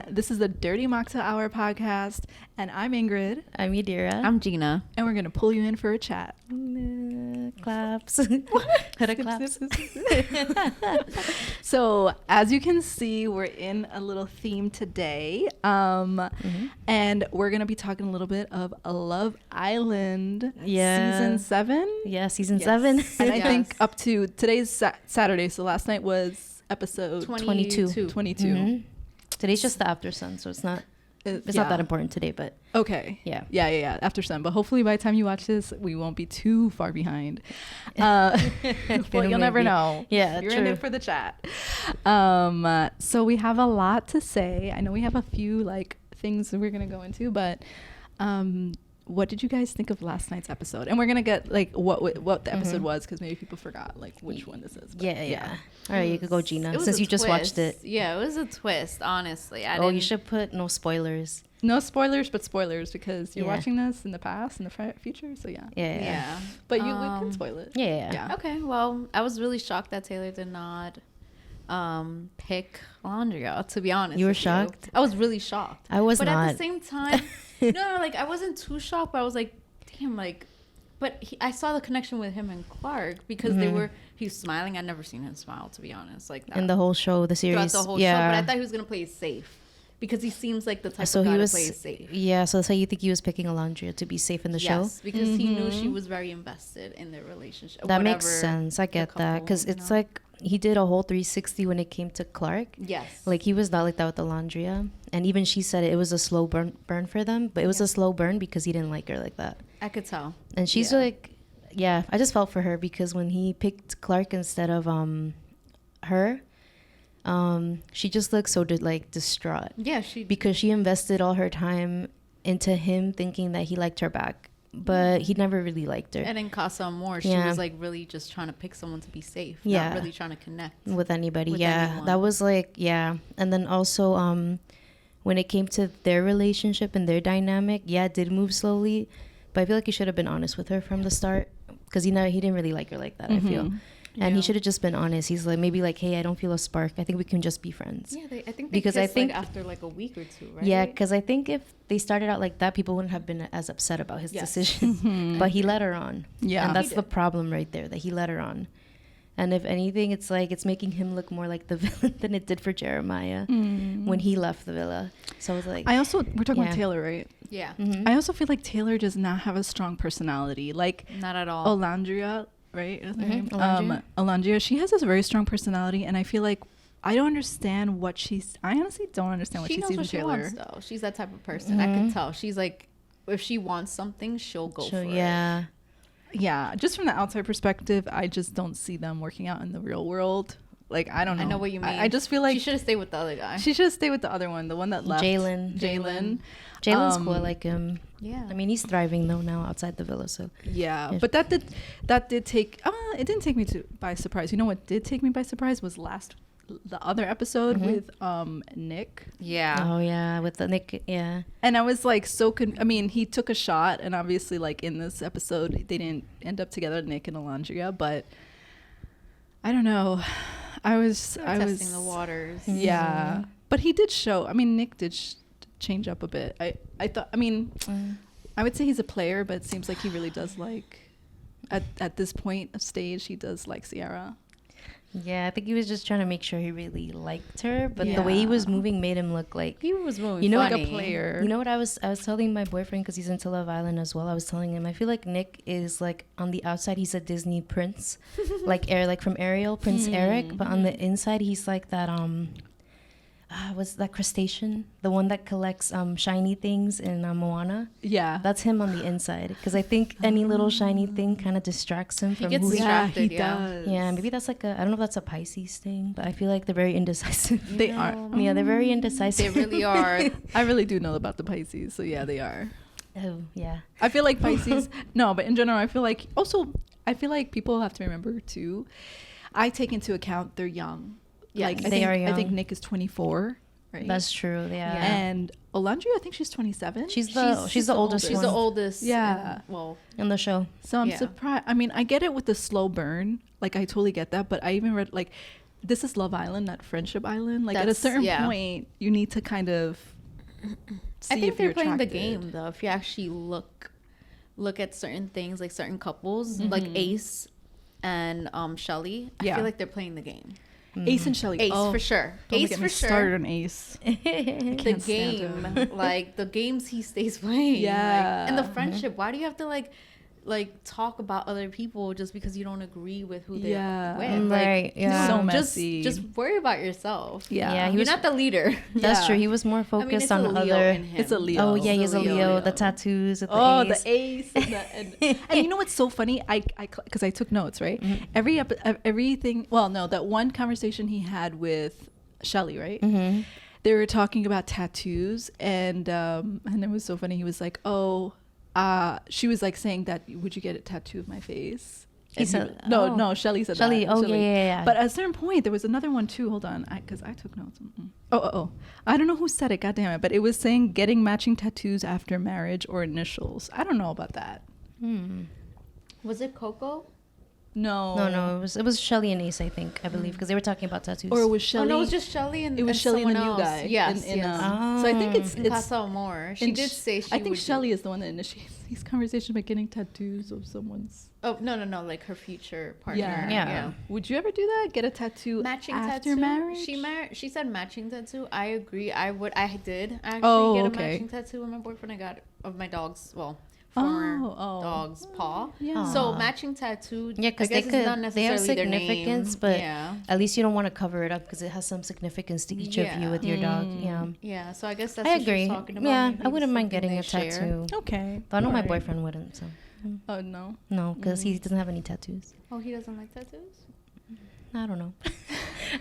This is the Dirty Mocktail Hour podcast, and I'm Ingrid. I'm Yadira. I'm Gina. And we're going to pull you in for a chat. Claps. Claps. So, as you can see, we're in a little theme today. And we're going to be talking a little bit of Love Island season 7. Yeah, season 7. And I think up to today's Saturday, so last night was episode 22. Mm-hmm. Today's just the after sun, so it's not not that important today, but okay. Yeah, after sun. But hopefully by the time you watch this, we won't be too far behind. Well, you'll never know. Yeah, you're true. in it for the chat. So we have a lot to say. I know we have a few things that we're gonna go into, but what did you guys think of last night's episode? And we're gonna get what the episode was, because maybe people forgot which one this is. But yeah. All right, you could go, Gina, since you just watched it. Yeah, it was a twist, honestly. You should put no spoilers. No spoilers, but spoilers, because you're watching this in the past and the future. So yeah. But we can spoil it. Yeah. Okay. Well, I was really shocked that Taylor did not pick Alondra. To be honest, you were shocked. I was really shocked. I was but not. But at the same time, no, I wasn't too shocked. But I was like, damn, But I saw the connection with him and Clark because he was smiling. I'd never seen him smile, to be honest, like that. In the whole show, the series. Throughout the whole show, but I thought he was going to play it safe because he seems like the type of guy to play it safe. Yeah, so that's how you think he was picking Alondra to be safe in the show? Yes, because he knew she was very invested in their relationship. That makes sense. I get that because it's like he did a whole 360 when it came to Clark. Yes. He was not like that with Alondra. And even she said it was a slow burn for them, but it was a slow burn because he didn't like her like that. I could tell. And she's I just felt for her because when he picked Clark instead of her, she just looked so distraught. Yeah, because she invested all her time into him thinking that he liked her back, but he never really liked her. And in Casa Amor, she was really just trying to pick someone to be safe, not really trying to connect with anybody. Anyone. That was and then also when it came to their relationship and their dynamic, it did move slowly, but I feel like he should have been honest with her from the start because he didn't really like her like that. I feel. And he should have just been honest. He's hey, I don't feel a spark. I think we can just be friends. Yeah, I think because I think after a week or two, right? Yeah, because I think if they started out like that, people wouldn't have been as upset about his decision. But he led her on. Yeah, and that's the problem right there, that he led her on. And if anything, it's it's making him look more like the villain than it did for Jeremiah when he left the villa. So I was we're talking about Taylor, right? Yeah. I also feel like Taylor does not have a strong personality. Not at all. Alondra, right? Alondra, she has this very strong personality, and I feel like I don't understand what I honestly don't understand what she sees in Taylor. She knows what she wants, though. She's that type of person. I can tell. She's if she wants something, she'll go for it. Yeah, just from the outside perspective, I just don't see them working out in the real world. I don't know. I know what you mean. I just feel like she should have stayed with the other guy. She should have stayed with the other one, the one that left. Jalen. Jalen's cool. I like him. Yeah. I mean, he's thriving though now outside the villa. So yeah, but that did take. It didn't take me by surprise. You know what did take me by surprise was the other episode with Nick. Yeah. Oh yeah, with the Nick. Yeah. And I was I mean, he took a shot, and obviously in this episode they didn't end up together, Nick and Alondra, but I don't know. I was testing the waters. Yeah. But he did show. I mean, Nick did change up a bit. I thought. I mean, I would say he's a player, but it seems like he really does at this point of stage, he does like Sierra. Yeah, I think he was just trying to make sure he really liked her, but the way he was moving made him look like he was moving, funny. Like a player. You know what I was telling my boyfriend, because he's into Love Island as well. I was telling him I feel like Nick is on the outside he's a Disney prince, from Ariel, Prince Eric, but on the inside he's like that what's that crustacean? The one that collects shiny things in Moana. Yeah. That's him on the inside. Because I think any little shiny thing kind of distracts him from who he is. Yeah, he does. Yeah, maybe that's I don't know if that's a Pisces thing, but I feel like they're very indecisive. They are. Yeah, they're very indecisive. They really are. I really do know about the Pisces, so yeah, they are. Oh, yeah. I feel like Pisces, no, but in general, I feel like people have to remember too, I take into account they're young. Yeah, they are young. I think Nick is 24, right? That's true. Yeah. And Alondra, I think she's 27. She's the oldest one. She's the oldest. Yeah. In the show. So I'm surprised. I mean, I get it with the slow burn. I totally get that. But I even read this is Love Island, not Friendship Island. Like at a That's- certain yeah. point, you need to kind of see I think if they're you're playing the attracted. game though. If you actually look at certain things, like certain couples, like Ace and Shelly, I Yeah. feel like they're playing the game. Ace and Shelly. Ace oh, for sure. Don't Ace get for me sure. started on Ace. The can't stand game, him. like the games he stays playing. Yeah. Like, and the friendship. Why do you have to like talk about other people just because you don't agree with who they're Yeah. with? Like, Right, yeah. So just messy. just worry about yourself. Yeah. Yeah, he You're was- not the leader. That's Yeah. true. He was more I mean, focused it's a on Leo other. in him. It's a Leo. Oh yeah, he's a Leo. The Leo. tattoos. With the Oh, Ace. the Ace. And you know what's so funny? Because I took notes, right? Everything. Well, no, that one conversation he had with Shelly, right? Mm-hmm. They were talking about tattoos, and it was so funny. He was like, "Oh, she was like saying that, would you get a tattoo of my face?" He And said- no, oh. no, Shelly said Shelly, that. oh, yeah. But at a certain point, there was another one too. Hold on, because I took notes. Oh. I don't know who said it. God damn it! But it was saying getting matching tattoos after marriage or initials. I don't know about that. Was it Coco? No, No, it was Shelly and Ace, I think, I believe, because they were talking about tattoos. Or it was Oh Shelly. no, it was just Shelly and It was and Shelly and the someone new else. guy. Yes, in, yes. So I think it's In it's. Casa Amor. She and did sh- say she I think would Shelly is the one that initiates these conversations by getting tattoos of someone's. Oh no, like her future partner. Yeah. Would you ever do that? Get a tattoo Matching after tattoo. marriage? She said matching tattoo. I agree. I did actually Oh, get a okay. matching tattoo with my boyfriend. I got of my dog's former dog's paw. Yeah. So matching tattoo. Yeah, because I they guess it's not could. They have necessarily their significance, name. but yeah. at least you don't want to cover it up because it has some significance to each of you with your dog. Yeah, Yeah. So I guess that's I what she was agree. talking about. Yeah, Maybe I wouldn't mind something getting they a share. tattoo. Okay. But I know my Alright. boyfriend wouldn't. So Oh no. no, because he doesn't have any tattoos. Oh, he doesn't like tattoos. I don't know.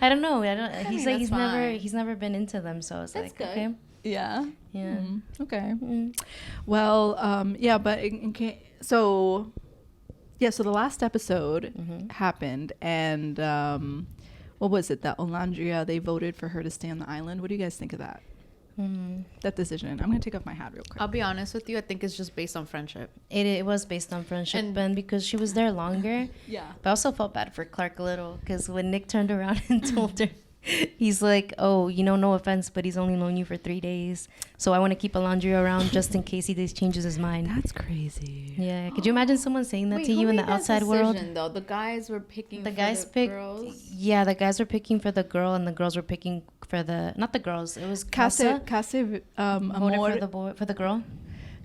I don't know. He's like that's fine. he's never been into them. So it's That's like good. okay. Yeah. Yeah. Okay. Mm. Well, yeah, but so the last episode happened, and what was it? That Olandria, they voted for her to stay on the island. What do you guys think of that? That decision? I'm gonna take off my hat real quick. I'll be honest with you. I think it's just based on friendship. It was based on friendship, and because she was there longer. Yeah. But I also felt bad for Clark a little because when Nick turned around and told her, he's like, "Oh, no offense, but he's only known you for 3 days, so I want to keep Alondra around just in case he changes his mind." That's crazy. Yeah, could you imagine someone saying that Wait, to who you in made the that outside world? decision, though? The guys were picking. The for guys the picked. girls? Yeah, the guys were picking for the girl, and the girls were picking for the not the girls. It was Casa Case voted Amor, for the boy for the girl.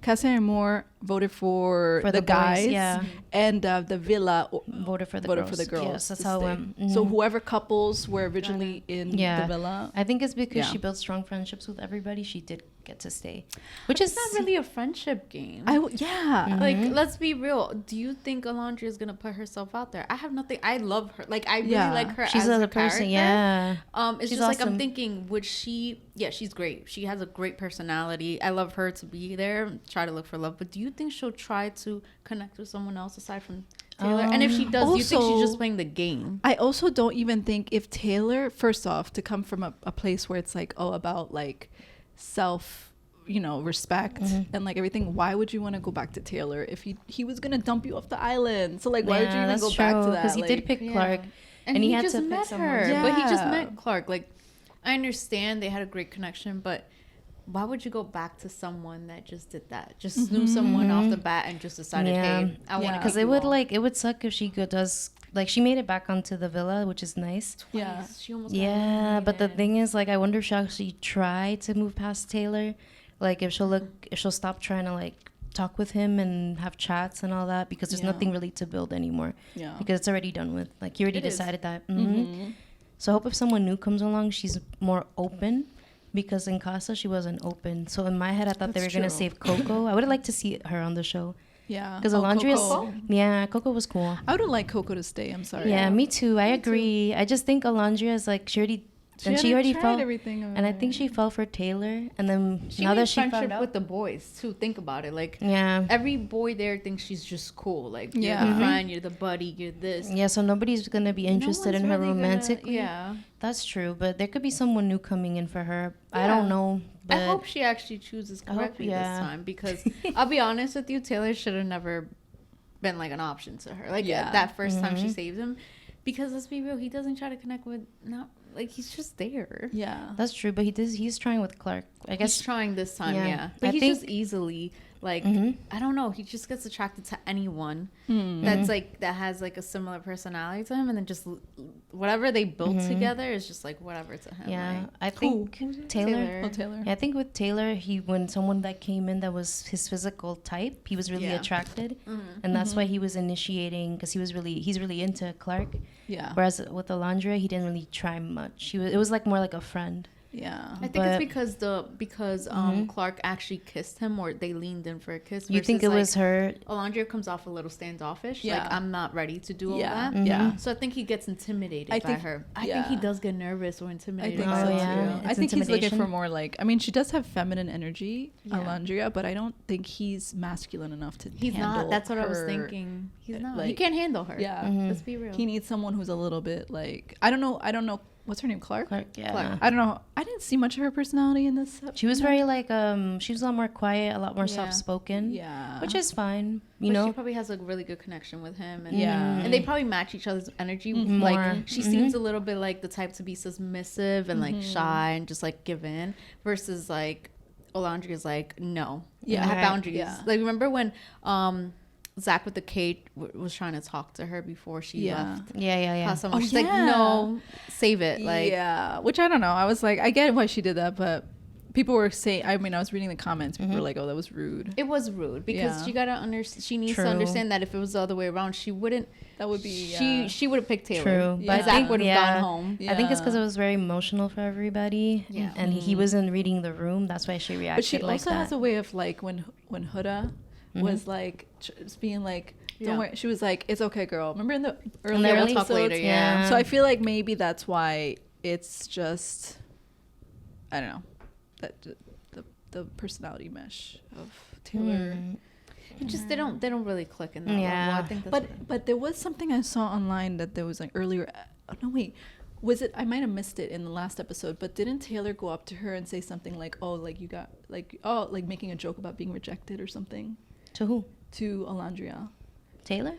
Case Amor voted for For the the boys, guys, yeah. And the Villa Voted for the voted girls. for the girls. Yes, that's to how it stay. went. So Mhm. whoever couples were originally in Yeah. the Villa. I think it's because Yeah. she built strong friendships with everybody. She did get to stay, which is It's not really a friendship game. Yeah. Like, let's be real. Do you think Alondra is gonna put herself out there? I have nothing. I love her. Like, I really Yeah. like her She's as a a person. character. Yeah. It's She's just like I'm awesome. thinking, would she? Yeah, she's great. She has a great personality. I love her to be there. Try to look for love. But do you think she'll try to connect with someone else aside from Taylor? And if she does, do you think she's also- just playing the game? I also don't even think if Taylor, first off, to come from a place where it's like, about like self, respect and like everything, why would you want to go back to Taylor if he was gonna dump you off the island? So like, why would you even that's go back to that? Because he did Like, pick Clark, And, and he had just to pick met someone. her, but he just Yeah. met Clark. Like, I understand they had a great connection, but why would you go back to someone that just did that? Just knew someone off the bat and just decided, hey, I want to. Because it would suck if she does like she made it back onto the villa, which is nice. Yeah. She almost got Yeah, but the eliminated. thing is, like, I wonder if she'll actually try to move past Taylor. Like, if she'll stop trying to like talk with him and have chats and all that, because there's Yeah. nothing really to build anymore. Yeah. Because it's already done with. Like, you already It is. decided that. So I hope if someone new comes along, she's more open. Because in Casa, she wasn't open. So in my head, I thought they were That's going to true. save Coco. I would have liked to see her on the show. Yeah. Because Oh, Alondra Coco. is... Yeah, Coco was cool. I would have liked Coco to stay. I'm sorry. Yeah, me too. I agree. I just think Alondra is like, she already tried fell. everything. And I think she fell for Taylor. And then She now made that she friendship found out... with the boys too. Think about it. Like, Yeah. every boy there thinks she's just cool. Like, you're Yeah. the friend, you're the buddy, you're this. Yeah, so nobody's going to be interested in her romantically. Yeah. That's true. But there could be someone new coming in for her. I Yeah. don't know. But I hope she actually chooses I hope- correctly yeah. this time, because I'll be honest with you, Taylor should have never been like an option to her. Like, Yeah. that first time she saved him, Because let's be real, he doesn't try to connect with he's just there. Yeah. That's true, but he's trying with Clark. I guess He's trying this time, yeah. yeah. But I he's think- just easily like I don't know, he just gets attracted to anyone Mm. that's like that has like a similar personality to him, and then just whatever they built together is just like whatever to him. yeah. like, I think Taylor. Oh, Taylor. Yeah, I think with Taylor, when someone that came in that was his physical type, he was really Yeah. attracted, and that's why he was initiating because he's really into Clark. Yeah. Whereas with Alondra, he didn't really try much. It was like more like a friend. Yeah. I think But- it's because Clark actually kissed him, or they leaned in for a kiss. You think it versus, was her? Alondra comes off a little standoffish. Yeah. Like, I'm not ready to do all Yeah. that. Yeah. So I think he gets intimidated I by think- her. I yeah. think he does get nervous or I intimidated. think by so her. yeah. too. It's I think he's looking intimidation. for more like. I mean, she does have feminine energy, Yeah. Alondria, but I don't think he's masculine enough to. He's handle not. That's what I was her. thinking. He's not. He like- can't handle her. Yeah. Let's be real. He needs someone who's a little bit like. I don't know. What's her name? Clark. Clark, yeah. Clark. I don't know. I didn't see much of her personality in this. She was very like she was a lot more quiet, a lot more Yeah. soft spoken. Yeah. Which is fine, But you know. she probably has a really good connection with him, and Yeah. and they probably match each other's energy. More. Like she seems a little bit like the type to be submissive and like shy and just like give in, versus like Alondria's like no, Yeah. I have Right. boundaries. Yeah. Like remember when Zach with the Kate was trying to talk to her before she Yeah. left. Yeah. How someone, Oh, she's yeah. like, no, save it. Like, yeah, which I don't know. I was like, I get why she did that, but people were saying. I mean, I was reading the comments. People were like, "Oh, that was rude." it was rude because Yeah. she gotta understand. She needs True. to understand that if it was the other way around, she wouldn't. That would be. She would have picked Taylor. True, Yeah. but I Zach think would have gone home. I think it's because it Yeah. was very emotional for everybody. Yeah. And he wasn't reading the room. That's why she reacted But she like also that. has a way of like when Huda was like just being like, "Don't Yeah. worry." She was like, "It's okay, girl." Remember in the In early the We'll early talk later. episodes? Yeah. So I feel like maybe that's why it's just, I don't know, that the personality mesh of Taylor. It just they don't really click in that Yeah. level. I think that's But there was something I saw online that there was like earlier. Oh, no, wait. Was it? I might have missed it in the last episode. But didn't Taylor go up to her and say something like, "Oh, like you got like like making a joke about being rejected or something," To who? to Alondria? Taylor?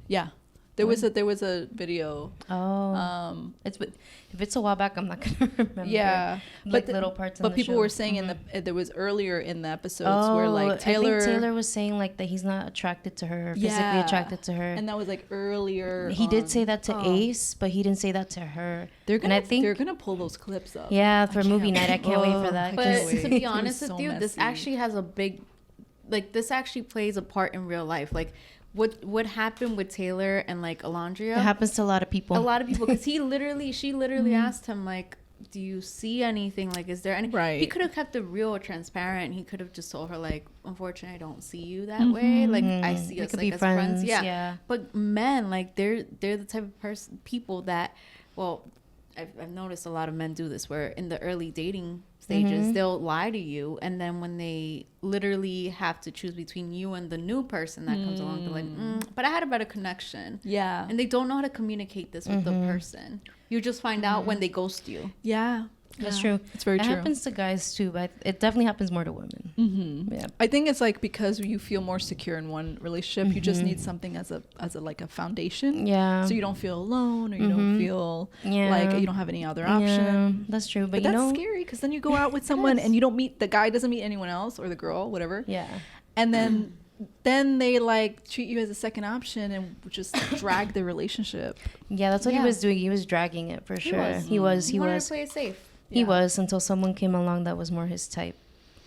Yeah, there was a video. Oh. If it's a while back, I'm not gonna remember. Yeah, Like the- little parts. In But the people show. were saying in the there was earlier in the episodes where like Taylor, I think Taylor was saying like that he's not attracted to her, physically Yeah. attracted to her. and that was like earlier. He did on. say that to Oh. Ace, but he didn't say that to her. They're and gonna I think they're gonna pull those clips up. yeah, for I movie can't night, I can't wait for wait. that. I But can't 'cause- wait. to be It was honest with so you, this messy. actually has a big, like this actually plays a part in real life. Like what happened with Taylor and like Alondria. It happens to a lot of people. A lot of people, because she literally asked him like, "Do you see anything? Like, is there any?" Right. He could have kept it real or transparent. He could have just told her like, "Unfortunately, I don't see you that way. Like, I see They us could like be as friends." friends, Yeah. yeah. But men, like, they're the type of people that, well, I've noticed a lot of men do this, where in the early dating stages they'll lie to you, and then when they literally have to choose between you and the new person that comes along, they're like, "But I had a better connection." Yeah. And they don't know how to communicate this with the person. You just find out when they ghost you. Yeah. That's Yeah. true. It's very it true. happens to guys too, but it definitely happens more to women. Mm-hmm. Yeah. I think it's like because you feel more secure in one relationship, you just need something as a like a foundation. Yeah. So you don't feel alone, or you don't feel Yeah. like you don't have any other Yeah, option. that's true. But But, you that's know, scary because then you go out with someone and you don't meet the guy doesn't meet anyone else or the girl, whatever. yeah. And then they like treat you as a second option and just drag the relationship. Yeah, that's what Yeah. he was doing. He was dragging it for sure. was. He was. He wanted was. to play it safe. He Yeah. was until someone came along that was more his type,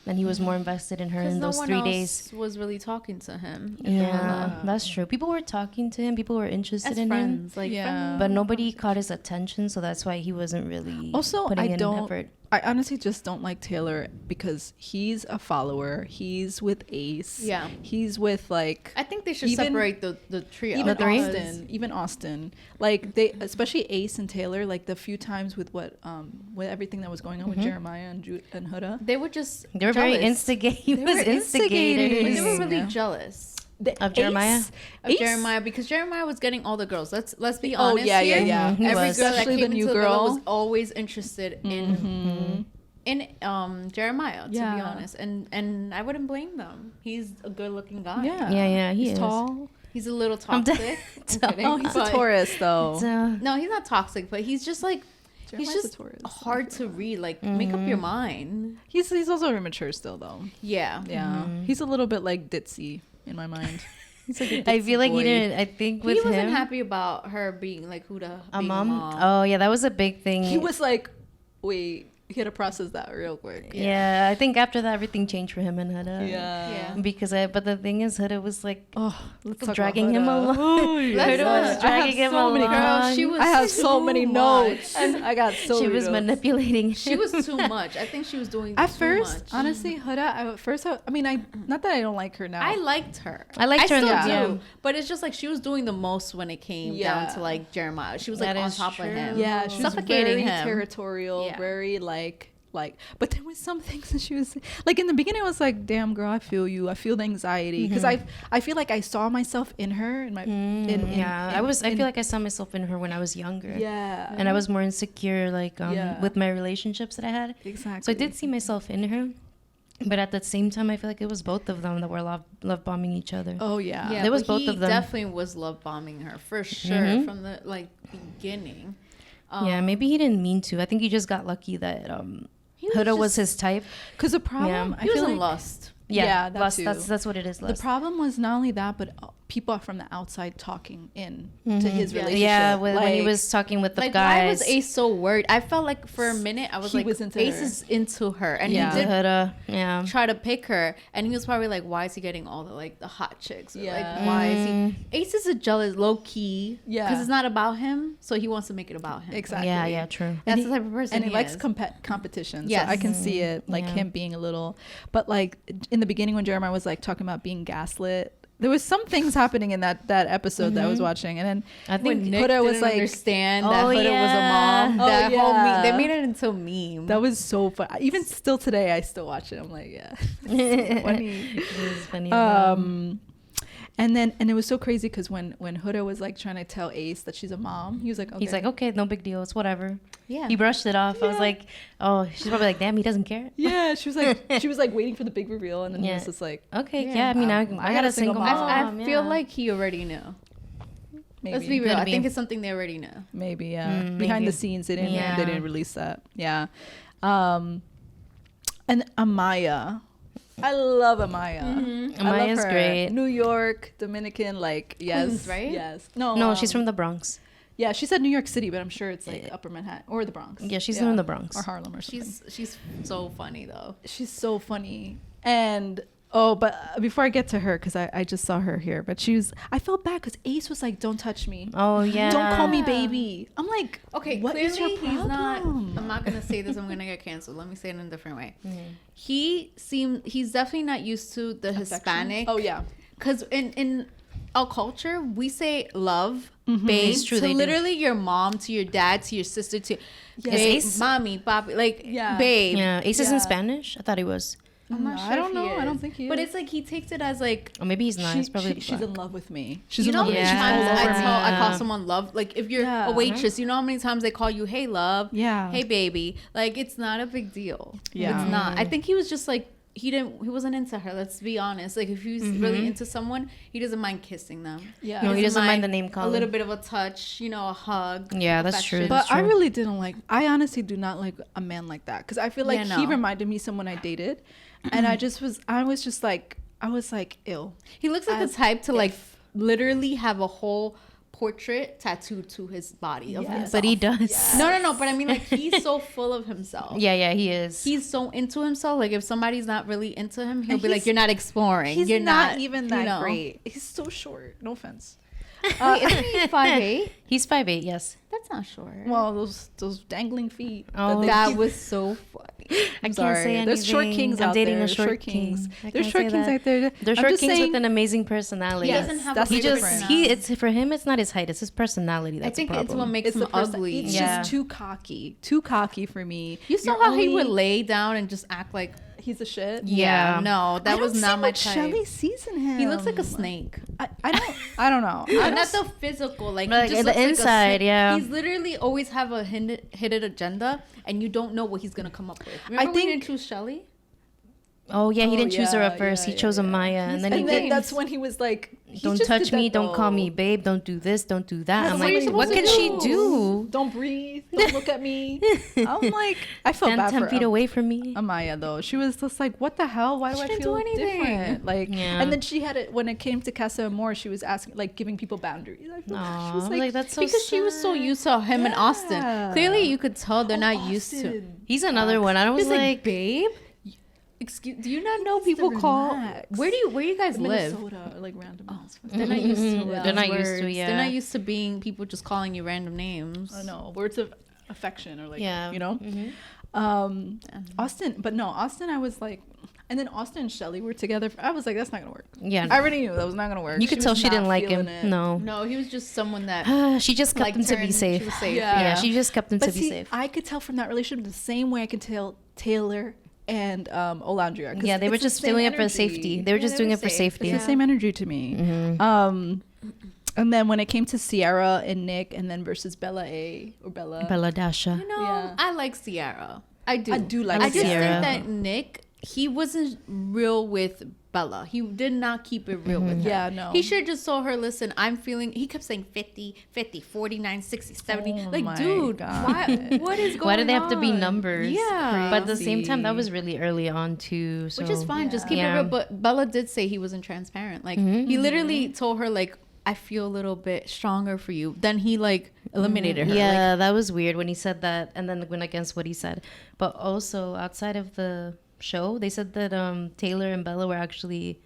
and he was more invested in her Because in no those one 3 else days. was really talking to him. Yeah, that's true. People were talking to him. People were interested As in him, friends, like Yeah. friendly but nobody conversation. caught his attention. So that's why he wasn't really Also, putting I in don't. effort. I honestly just don't like Taylor because he's a follower. He's with Ace. Yeah. He's with like I think they should Even- separate the trio. even three? Austin. Even Austin. Like they, especially Ace and Taylor. Like the few times with with everything that was going on with Jeremiah and Huda. They were just They were very jealous. instigating. He They was were instigating. instigating. They were really Yeah. jealous Of Jeremiah? of Jeremiah, because Jeremiah was getting all the girls. Let's be Oh, honest. yeah, here. yeah, yeah. He Every was. girl that Especially came the new into the villa girl. was always interested in Jeremiah, to be Yeah. honest, and I wouldn't blame them. He's a good looking guy. Yeah. Yeah, he he's is. tall. He's a little I'm toxic. I'm kidding, Oh, he's a but- Taurus though. No, he's not toxic, but he's just like he's Jeremiah's a just Taurus. hard to read. Like, make up your mind. He's also immature still though. Yeah. Yeah, he's a little bit like ditzy in my mind. He's like a I ditzy feel like boy. he didn't. I think with He wasn't him, happy about her being like Huda a being mom. Oh yeah, that was a big thing. He was like, wait, he had to process that real quick. Yeah, I think after that everything changed for him and Huda. Yeah. Because but the thing is, Huda was like Oh, let's talk dragging about him Huda. along. Oh, yeah. Let's Huda was not. dragging him so many along. Girl, she was I have so too many much. notes. I got so She many was notes. manipulating him. She was too much. I think she was doing At too first, much. honestly, Huda. I mean, not that I don't like her now. I liked her. I liked her in still the do, DM. but it's just like she was doing the most when it came down to like Jeremiah. She was like That on is top true. of him. Yeah, she was Suffocating very him. territorial, Yeah. very like. But there was some things that she was like in the beginning. I was like, "Damn, girl, I feel you. I feel the anxiety because I feel like I saw myself in her in my. I feel like I saw myself in her when I was younger. Yeah, And I was more insecure, like Yeah. with my relationships that I had. exactly. So I did see myself in her, but at the same time, I feel like it was both of them that were love bombing each other. Oh yeah, Yeah, There was but both he of them. definitely was love bombing her for sure from the like beginning. Yeah, maybe he didn't mean to. I think he just got lucky that Huda was his type. Because the problem, Yeah. I He was feel in like lust. Yeah, that lust, too. that's what it is. the Lust. problem was not only that, but people from the outside talking in to his Yeah. relationship. Yeah, when he Like, was talking with the Like, guys. why was Ace so worried? I felt like for a minute I was He like, was into Ace her. is into her, and Yeah. he did Huda, yeah. try to pick her, and he was probably like, why is he getting all the like the hot chicks? Or, Yeah. like, why is he? Ace is a jealous, low key. Yeah. because it's not about him, so he wants to make it about him. Exactly. Yeah, true. That's And the type of person and he likes is. competition. Yes. So I can see it, like Yeah. him being a little, but like in the beginning when Jeremiah was like talking about being gaslit, there was some things happening in that episode that I was watching, and then I think when Nick Huda was didn't like, understand that Oh, Huda yeah. was a mom. Oh, That whole yeah. they made it into a meme. that was so fun. Even still today, I still watch it. I'm like, yeah, it's so funny. It was funny. And it was so crazy because when Huda was like trying to tell Ace that she's a mom, he was like, okay. He's like, okay, no big deal. It's whatever. yeah. He brushed it off. I was like, oh, she's probably like, damn, he doesn't care. yeah, she was like waiting for the big reveal, and then he Yeah. was just like, Okay, Yeah. yeah. I mean, I got a single mom. I feel yeah. like he already knew. maybe. Let's be real. Could I be. think it's something they already know. Maybe, yeah. Mm, Behind maybe. the scenes, they didn't Yeah. release that. Yeah. And Amaya. I love Amaya. I love Amaya's her. great. New York, Dominican, like yes, Queens, right? Yes. No. No, she's from the Bronx. Yeah, she said New York City, but I'm sure it's like Upper Manhattan or the Bronx. Yeah, she's from the Bronx. or Harlem or something. She's so funny though. She's so funny. And but before I get to her, because I just saw her here, but I felt bad because Ace was like, "Don't touch me. Oh, yeah. Don't call me baby." I'm like, Okay, what is clearly your he's not. problem? I'm not gonna say this. I'm gonna get canceled. Let me say it in a different way. He's definitely not used to the Hispanic. Oh yeah. Because in our culture, we say love, Mm-hmm. babe, It's true, to they do. literally your mom, to your dad, to your sister, to Yes. babe, Ace? mommy, papi, like Yeah. babe. Yeah, Ace is Yeah. in Spanish. I thought he was. I'm not No, sure. I don't if he know. I is. don't think he But is. it's like he takes it as like. Or maybe he's not. He's probably she's in black. love with me. She's You in know how love many with me. times She's all over me. I call Yeah. someone love? Like if you're Yeah. a waitress, you know how many times they call you, hey love, Yeah. hey baby. Like it's not a big deal. Yeah. It's not. I think he was just like he wasn't into her. Let's be honest. Like if he's really into someone, he doesn't mind kissing them. Yeah. No, he doesn't mind the name A calling. little bit of a touch, a hug. Yeah, that's true. affection. But That's I true. really didn't like. I honestly do not like a man like that because I feel like Yeah, he no. reminded me of someone I dated, and I was like ill. He looks like the As type to like literally have a whole portrait tattooed to his body of Yes. himself. But he does. No. But I mean, like he's so full of himself. Yeah, he is. He's so into himself. Like if somebody's not really into him, he'll And be like, he's- "You're not exploring. He's You're not even that you great. He's so short. No offense. Wait, isn't he 5'8"? He's 5'8", yes. That's not short. Well, those dangling feet. Oh, they that keep- was so funny. I can't sorry. say anything. There's short kings I'm out dating there. a short king. I There's can't short say kings that. out there. They're I'm short just kings saying- with an amazing personality. He Yes, doesn't have that's a He the big just difference. it's for him. It's not his height. It's his personality. I That's think a it's problem. what makes It's him the person. ugly. It's Yeah. just too cocky for me. You saw You're how he only- would lay down and just act like, He's a shit. Yeah. no, that I was don't not see my what type. Shelly sees in him. He looks like a snake. I don't know. Not the physical, like, Like, he just the looks like a inside, snake. yeah. He's literally always have a hidden agenda, and you don't know what he's gonna come up with. Remember I when you think- didn't choose Shelly? Oh yeah, he Oh, didn't choose her yeah, at first. yeah, he chose yeah, yeah. Amaya, and then he And then did. that's when he was like, he Don't just touch did me. that, Don't call me though. babe. Don't do this. Don't do that. I'm What are you like, what supposed can to she do? Don't breathe. Don't look at me. I'm like, I felt Stand bad 10 for feet away from me. Amaya though. She was just like, what the hell? Why do She I didn't feel do anything. different? Like, Yeah. and then she had it when it came to Casa Amor. She was asking, like, giving people boundaries. I feel Aw, she was like, that's so Because she was so sad. used to him and Austin. Yeah. Clearly, you could tell they're not used to. Austin. He's another one. I was He's like, like, babe. Excuse? Do you not know needs to people call? relax. Where you guys live? Minnesota, or like random ass. They're not used to. Yeah. They're not those used to, words. yeah. They're not used to being people just calling you random names. I know, words of affection or like, yeah, you know. Austin, but no, Austin. I was like, and then Austin and Shelly were together. I was like, that's not gonna work. Yeah. I already knew that was not gonna work. You could was tell she not didn't like him. feeling it. No. No, he was just someone that She just kept liked him to her be and safe. She was safe. Yeah. Yeah, she just kept him But to see, be safe. I could tell from that relationship the same way I could tell Taylor and Olandria. 'cause Yeah, they were it's the just same doing it for energy. safety. They were just doing it for safe. safety. It's the same energy to me. And then when it came to Sierra and Nick, and then versus Bella A or Bella. Bella Dasha. You know, Yeah. I like Sierra. I do. I do like I just Sierra. think that Nick, he wasn't real with Bella. He did not keep it real with her. Yeah, no. He should have just told her, listen, I'm feeling, he kept saying 50, 50, 49, 60, 70. Oh like, my dude, God. why, what is going on? Why do they have to be numbers? Yeah. But at the same time, that Crazy. was really early on too. So. Which is fine. Just keep Yeah. it real. But Bella did say he wasn't transparent. Like, he literally told her, like, I feel a little bit stronger for you. Then he, like, eliminated her. Like, Yeah, that was weird when he said that, and then went against what he said. But also outside of the show, they said that Taylor and Bella were actually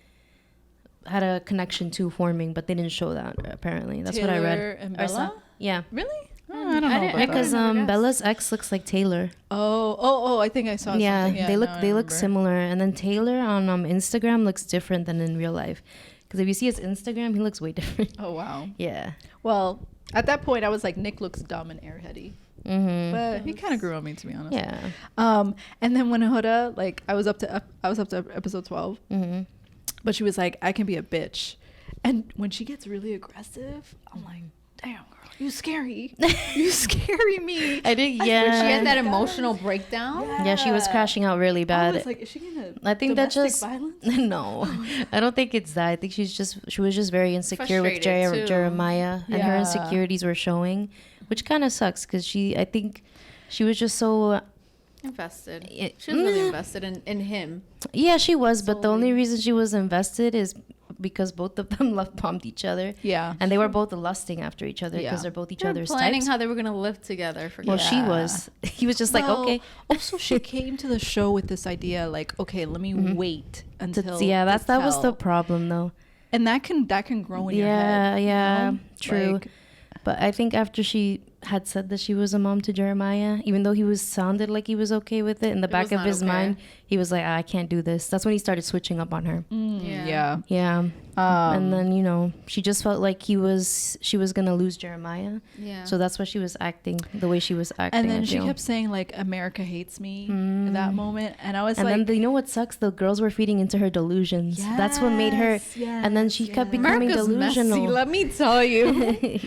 had a connection to forming, but they didn't show that. Apparently, that's what I read. Taylor and Or so- Bella? yeah, Really? Oh, I don't know. I didn't- about I that. because never guessed. Bella's ex looks like Taylor. Oh! I think I saw. Yeah, something. they look now I they look remember. similar, and then Taylor on Instagram looks different than in real life. Because if you see his Instagram, he looks way different. Oh wow. Yeah. Well, at that point, I was like, Nick looks dumb and airheady, Mm-hmm. but he kind of grew on me, to be honest. Yeah. And then when Hoda, like, I was up to episode 12, Mm-hmm. but she was like, I can be a bitch, and when she gets really aggressive, I'm like, damn, girl, you scary, you scary me. I did. when she Yeah. had that emotional breakdown. Yeah, she was crashing out really I bad. was like, is she gonna? I think that domestic just violence. no, I don't think it's that. I think she was just very insecure with Frustrated, too. Jeremiah, and her Yeah. insecurities were showing, which kind of sucks because I think she was just so Invested. Yeah. She was really invested in him. yeah, she was, but the only Solely. reason she was invested is because both of them love bombed each other, Yeah, and they were both lusting after each other because Yeah. they're both each They were other's planning types. how they were gonna live together. For Well, she Yeah. was. He was just like, Well, okay. Also, she came to the show with this idea, like, okay, let me wait until. Yeah, that was the tell. problem though. And that can grow in your head. Yeah, you know? true. Like, But I think after she had said that she was a mom to Jeremiah, even though he sounded like he was okay with it, in the It back was of not his okay. mind, he was like, I can't do this. That's when he started switching up on her. yeah. Yeah. Um, And then, she just felt like she was going to lose Jeremiah. Yeah. So that's why she was acting the way she was acting. And then I she feel. kept saying, like, America hates me in that moment. And I was And like, then, you know what sucks? The girls were feeding into her delusions. That's what made her. Yes, And then she kept becoming America's delusional. messy, let me tell you.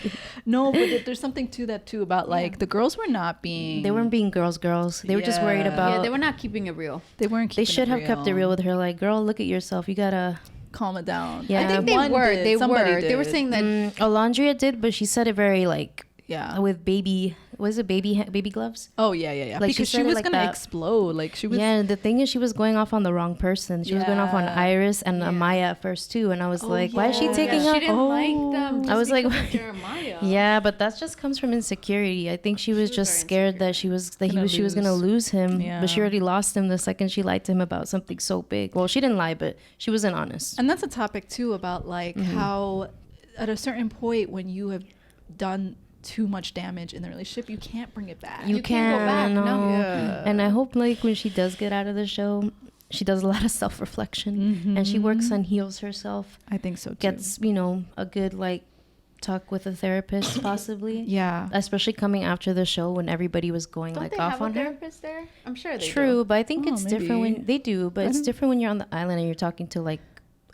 no, but there's something to that, too, about, like, the girls were not being. They weren't being girls. They were just worried Yeah. about. Yeah, they were not keeping it real. They weren't They keeping should have kept it real with her. Like, girl, look at yourself. You gotta. Calm it down. Yeah. I think they One were. did. They Somebody were. They were did. saying that. Alondria did, but she said it very like Yeah. with baby. Was it baby gloves? Oh, yeah. Like, she because she said it was like going to that. explode. Like, she was. Yeah, the thing is, she was going off on the wrong person. She was going off on Yeah. Iris and Amaya at first too, and I was Oh, like, why is she yeah. taking She up? didn't like them. I was like, because of Jeremiah. Yeah, but that just comes from insecurity. I think she was was just very scared that she was gonna lose him. Yeah. But she already lost him the second she lied to him about something so big. Well, she didn't lie, but she wasn't honest. And that's a topic, too, about, like, how at a certain point when you have done too much damage in the relationship, you can't bring it back. You can't go back, no. Yeah. And I hope like when she does get out of the show, she does a lot of self-reflection and she works on heals herself. I think so, too. Gets, a good like talk with a therapist possibly. Yeah. Especially coming after the show when everybody was going Don't like they off have a on her. therapist there? I'm sure they True, do. but I think Oh, it's different maybe. when they do, but I it's don't- different when you're on the island and you're talking to like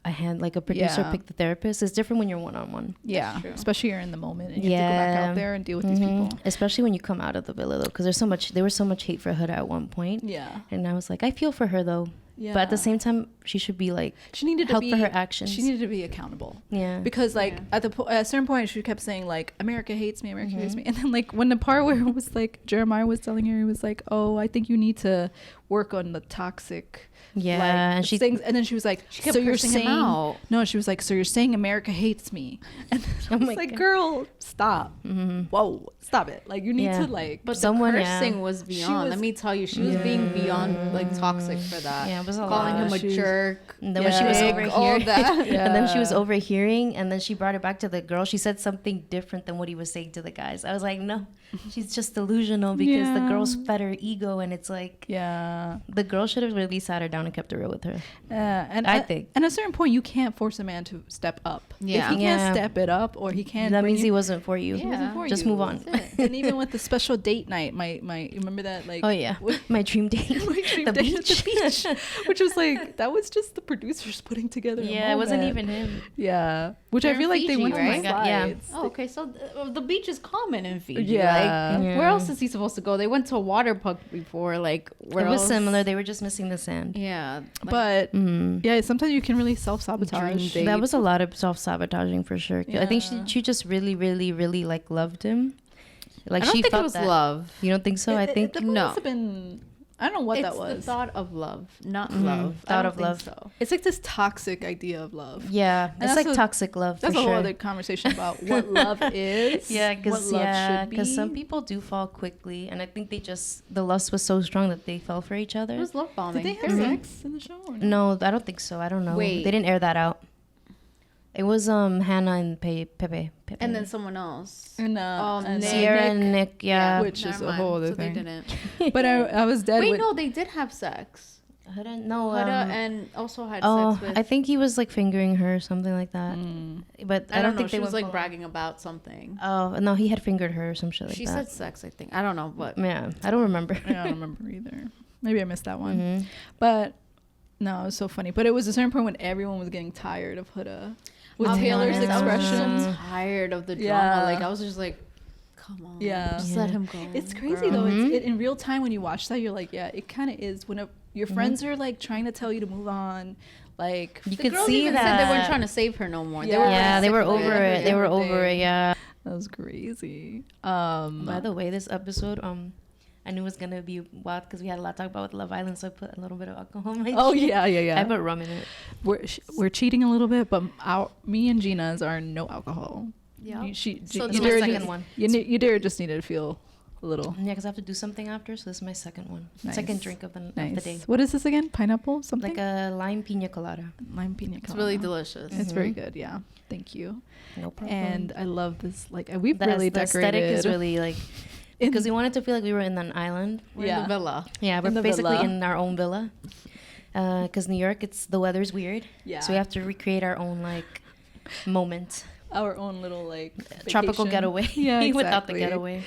a producer Yeah. pick the therapist. It's different when you're one-on-one. Yeah. true. Especially you're in the moment and you have to go back out there and deal with these people. Especially when you come out of the villa though, because there was so much hate for Huda at one point. Yeah. And I was like, I feel for her though. Yeah. But at the same time, she should be like she needed held to be for her actions. She needed to be accountable. Yeah. Because like Yeah. at a certain point, she kept saying like America hates me, America hates me, and then like when the part where it was like Jeremiah was telling her, he was like, oh, I think you need to work on the toxic. Yeah, like, and she things, and then she was like, She kept so you're cursing him saying out. no, she was like, so you're saying America hates me, and I Oh was my like, God. girl, stop, Mhm. whoa, stop it, like you need Yeah. to like, But Someone, the yeah. cursing was beyond. Let me tell you, she was being beyond like toxic for that. Yeah, it was a Calling lot. him a She was- jerk. And then when she was Yeah. overhearing, all that. Yeah. and then she was overhearing, and then she brought it back to the girl. She said something different than what he was saying to the guys. I was like, no, she's just delusional because the Yeah. girl's fed her ego, and it's like yeah, the girl should have really sat her down and kept it real with her. and I think. at a certain point, you can't force a man to step up. Yeah. If he Yeah. can't step it up, or he can't, That bring means you- he wasn't for you. Yeah. wasn't for Just you. move on. That's it. And even with the special date night, my you remember that like Oh yeah, my dream date, my dream the date beach. at the beach, which was like that was just the producers putting together. a Yeah, it wasn't moment. even him. Yeah, which They're I feel in like they Fiji, went on right? the Yeah. slides. Oh, okay. So the beach is common in Fiji. Yeah. Like, Yeah. where else is he supposed to go? They went to a water park before. Like, where It was else? similar. They were just missing the sand. Yeah. Like, But Mm. yeah, sometimes you can really self sabotage. Dream date. That was a lot of self-sabotaging for sure. I think Yeah. she just really like loved him. Like I don't she think it felt was that. love. You don't think so? I think that no. must have been. I don't know what It's that was. the thought of love, not Mhm. love. I Thought don't of think love. So. It's like this toxic idea of love. yeah, And it's that's like a- toxic love. That's for a whole sure. other conversation about what love is. Yeah, what because love should be. some people do fall quickly, and I think they just the lust was so strong that they fell for each other. It was love Did bombing. they have sex in the show? Or No, I don't think so. I don't know. Wait. They didn't air that out. It was Hannah and Pepe. And then someone else. And, and Nick. Sierra and Nick. Yeah. Which is never a mind. whole other So thing. they didn't. But I was dead. Wait, with, no, they did have sex. Huda, no. Huda and also had Oh, sex with. I think he was like fingering her or something like that. Mm. But I don't know. think She they was went like full bragging about something. on. Oh no, he had fingered her or some shit like She that. said sex, I think. I don't know, but Yeah, I don't remember. I don't remember either. Maybe I missed that one. Mhm. But no, it was so funny. But it was a certain point when everyone was getting tired of Huda. With I'll be Taylor's honest, expression. I was so tired of the drama. Yeah. Like I was just like, come on, Yeah. just Yeah. let him go. It's crazy girl. though. Mhm. In real time when you watch that, you're like, yeah, it kind of is. When your friends are like trying to tell you to move on, like You The could girls see even that. said they weren't trying to save her no more. Yeah. Yeah, they sick were of over it. They were over it. Yeah. that was crazy. By the way, this episode, I knew it was gonna be wild because we had a lot to talk about with Love Island, so I put a little bit of alcohol in my Oh drink. yeah, yeah, yeah. I put rum in it. We're cheating a little bit, but me and Gina's are no alcohol. Yeah. So you this is my dare second just- one. You dare just needed to feel a little Yeah, because I have to do something after, so this is my second one. Nice. Second drink of the nice. day. What is this again? Pineapple something? Like a lime pina colada. lime pina It's colada. really delicious. It's very Mhm. good. Yeah. Thank you. No problem. And I love this. Like we've the, really the decorated. aesthetic is really like in- because we wanted to feel like we were in an island. We're in Yeah. the villa. Yeah, we're the basically villa. in our own villa. Because New York, the weather's weird. Yeah. So we have to recreate our own like moment, our own little like tropical vacation. getaway. Yeah, without the exactly. getaway.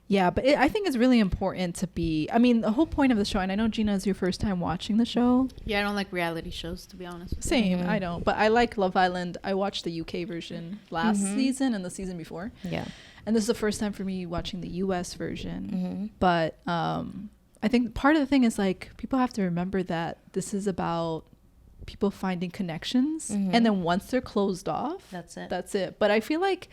Yeah, but I think it's really important to be. I mean, the whole point of the show, and I know Gina is your first time watching the show. Yeah, I don't like reality shows, to be honest with you. Same, Mhm. I don't, but I like Love Island. I watched the UK version last Mhm. season and the season before, Yeah. and this is the first time for me watching the US version. Mm-hmm. But I think part of the thing is like people have to remember that this is about people finding connections, Mhm. and then once they're closed off, That's it. that's it. But I feel like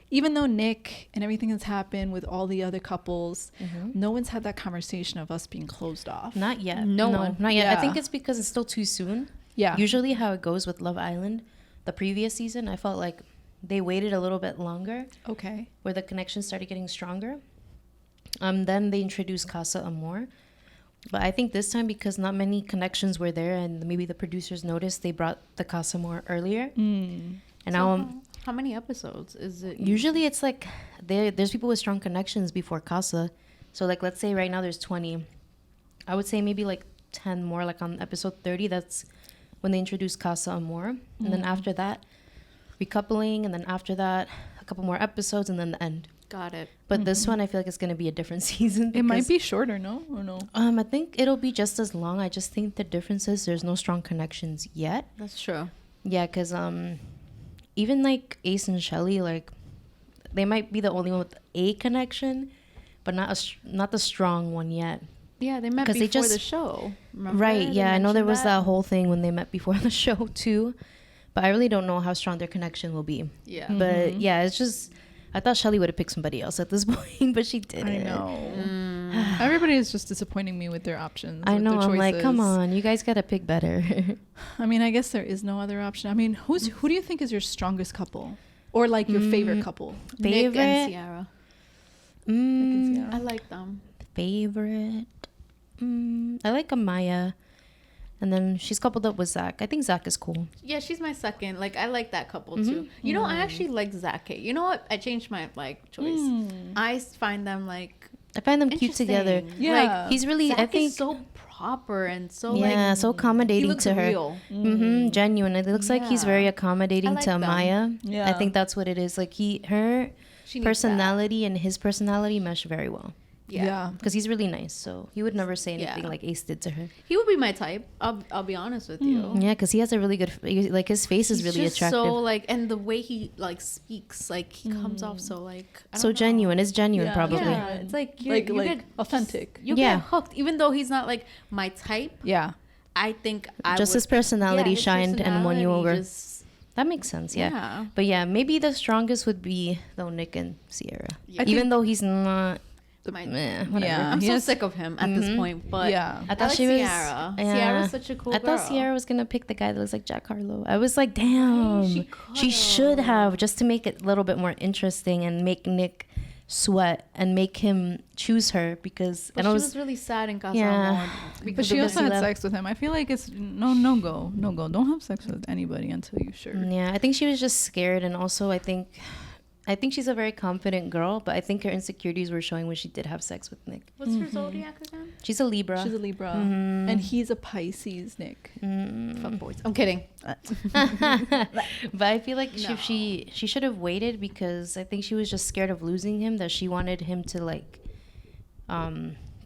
even though Nick and everything that's happened with all the other couples, Mhm. no one's had that conversation of us being closed off. Not yet. No one. Not yet. I Yeah. think it's because it's still too soon. Yeah. Usually, how it goes with Love Island, the previous season, I felt like they waited a little bit longer, Okay. where the connection started getting stronger. Then they introduced Casa Amor. But I think this time, because not many connections were there, and maybe the producers noticed, they brought the Casa Amor earlier. Mm. And So now, how many episodes is it? usually it's like there's people with strong connections before Casa. So like, let's say right now there's 20. I would say maybe like 10 more, like on episode 30, that's when they introduce Casa Amor. And then Mm. after that, recoupling, and then after that, a couple more episodes, and then the end. Got it. But this Mhm. one, I feel like it's going to be a different season. It might because, be shorter, no? Or no? I think it'll be just as long. I just think the difference is there's no strong connections yet. That's true. Yeah, because even like Ace and Shelly, like they might be the only one with a connection, but not the strong one yet. Yeah, they met 'Cause before they the just- show. Remember? Right. They Yeah, I know there was mentioned that whole thing when they met before the show too, but I really don't know how strong their connection will be. Yeah. But yeah, it's just I thought Shelly would have picked somebody else at this point, but she didn't. I know. Everybody is just disappointing me with their options. I with know. their I'm like, come choices. on, you guys gotta pick better. I mean, I guess there is no other option. I mean, who do you think is your strongest couple, or like your favorite couple? Nick Favorite? and Ciara. Mm, I like them. favorite. I like Amaya, and then she's coupled up with Zach. I think Zach is cool. Yeah, she's my second. Like, I like that couple too. You know, I actually like Zach. You know what? I changed my choice. I find them like I find them cute together. interesting. Yeah. Like, He's really, Zach I think, is so proper and so yeah, like so he accommodating looks to her. real. Genuine. It looks like he's Yeah. very accommodating I like to them. Amaya. Yeah. I think that's what it is. Like her She needs personality and his personality mesh very well. that. Yeah. Because he's really nice, so he would never say anything Yeah. like Ace did to her. He would be my type. I'll be honest with you. Yeah, because he has a really good, like his face is He's really just attractive. so like, and the way he like speaks, like he comes off so like I So don't know. genuine. It's genuine, Yeah. probably. Yeah, it's like you like get authentic. you Yeah. get hooked, even though he's not like my type. Yeah. I think I Just would, his personality his shined and won you over. personality just- That makes sense, yeah. Yeah. But yeah, maybe the strongest would be though Nick and Sierra. Yeah. Even though he's not. My- Whatever. Yeah. I'm he so has- sick of him at this point, but Yeah. I I thought like she was. Ciara. Yeah. Ciara's such a cool I girl. thought Sierra was gonna pick the guy that looks like Jack Harlow. I was like, damn, She she should have, just to make it a little bit more interesting and make Nick sweat and make him choose her because. But and she I was really sad in Casa Yeah. Amor But because she of also the- had left. sex with him. I feel like it's no go. Don't have sex with anybody until you're sure. Yeah, I think she was just scared, and also I think she's a very confident girl, but I think her insecurities were showing when she did have sex with Nick. What's her zodiac again? She's a Libra. She's a Libra, and he's a Pisces. Nick. Fuck boys. I'm kidding. But I feel like No. she should have waited because I think she was just scared of losing him, that she wanted him to like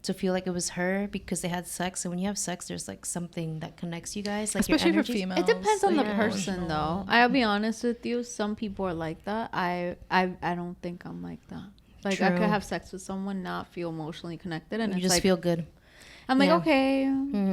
to feel like it was her because they had sex, and when you have sex there's like something that connects you guys, like Especially your for energies. females. It depends on the Yeah. person, though. I'll be honest with you. Some people are like that. I don't think I'm like that. Like I True. could have sex with someone, not feel emotionally connected, and You it's just like feel good. I'm like yeah. okay.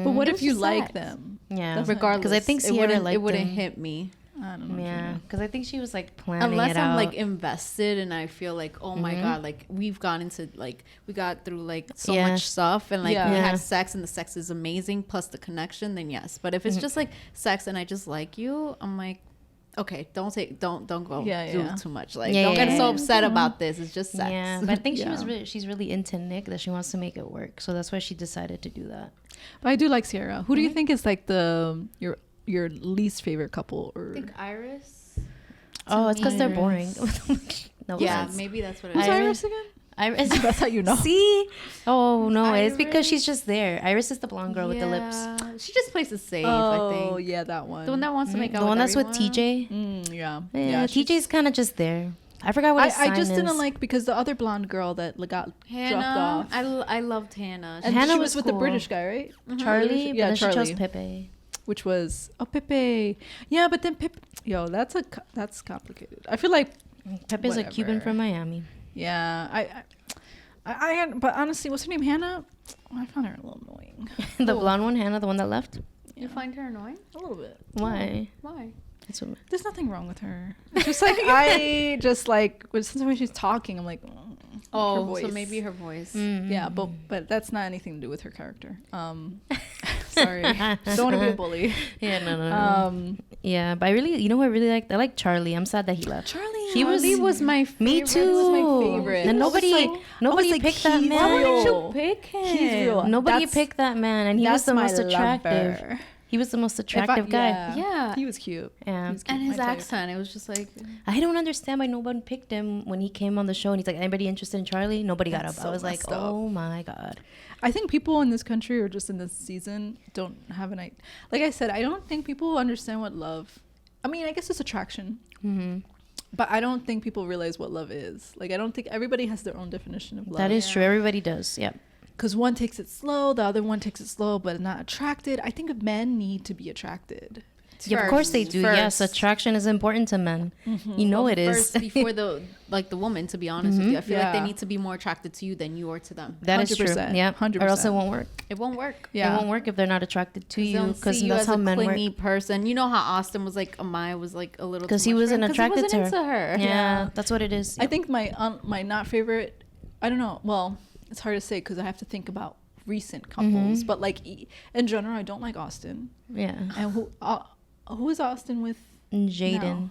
But what It if was you just like sex. them? Yeah, That's not- Regardless, because I think it Sierra wouldn't, liked it wouldn't him. hit me I don't know. Yeah, because I think she was like planning unless it I'm out. like invested and I feel like oh my god, like we've gone into like we got through like so Yeah. much stuff and like Yeah. we Yeah. had sex and the sex is amazing plus the connection, then yes. But if it's just like sex and I just like you, I'm like okay, don't go Yeah, do yeah. too much. Like Yeah, don't yeah, get so yeah. upset about this. It's just sex. Yeah, but I think Yeah. she's really into Nick, that she wants to make it work, so that's why she decided to do that. But I do like Sierra. Who do you think is like your least favorite couple? Or I think Iris. Oh, it's because they're Iris. boring. No Yeah, offense. maybe that's what it who's is. Iris again? Iris. That's how you know. See? Oh no, it's because Iris. she's just there. Iris is the blonde girl with the lips. Yeah. She just plays it safe, Oh I think. yeah, that one. The one that wants to make out The one that's with everyone. TJ. Yeah. Yeah, she's- TJ's kind of just there. I forgot what his I sign just is. didn't like because the other blonde girl that got dropped Hannah. off. I loved Hannah. And Hannah she was was with the cool. British guy, right? Charlie, Yeah, but then she chose Charlie. Pepe. Which was Pepe. Yeah, but then Pepe. Yo, that's complicated. I feel like Pepe's a Cuban Whatever. from Miami. yeah. But honestly, what's her name? Hannah. I found her a little annoying. The Who? blonde one, Hannah, the one that left. You find her annoying? A little bit. Why? Why? That's what, There's nothing wrong with her. It's just like I just like sometimes when she's talking, I'm like, her Oh, voice. so maybe her voice. Yeah, but that's not anything to do with her character. Sorry, don't want to be a bully. Yeah, no. Yeah, but I really, who I really liked? I like Charlie. I'm sad that he left. Charlie. He was- Charlie was my favorite. Me too. He was my favorite. And I was nobody, like- nobody I was like, picked that he's man. real. pick him? He's real. Nobody That's- picked that man, and he was That's the my most attractive. lover. He was the most If I- attractive guy. Yeah. he was cute. Yeah. He was cute, And his my type. accent, it was just like I don't understand why no one picked him when he came on the show, and he's like, anybody interested in Charlie? Nobody got That's up. so I was like, messed up. oh my god. I think people in this country or just in this season don't have an idea. Like I said, I don't think people understand what love. I mean, I guess it's attraction, but I don't think people realize what love is. Like I don't think everybody has their own definition of love. That is true. Everybody does. Yeah. Because one takes it slow, the other one takes it slow, but not attracted. I think men need to be attracted. Yeah, of course they do. Yes, attraction is important to men. You know it is. First, before the woman, to be honest with you, I feel like they need to be more attracted to you than you are to them. That is true. Yeah, 100%. or else it won't work. It won't work. Yeah, it won't work if they're not attracted to you, because that's how men work. clingy person. You know how Austin was like, Amaya was like a little, because he wasn't attracted to her. Into her. Yeah, that's what it is. I think my not favorite, I don't know, well, it's hard to say because I have to think about recent couples, but like in general I don't like Austin. Yeah. And who is Austin with? Jaden. Now?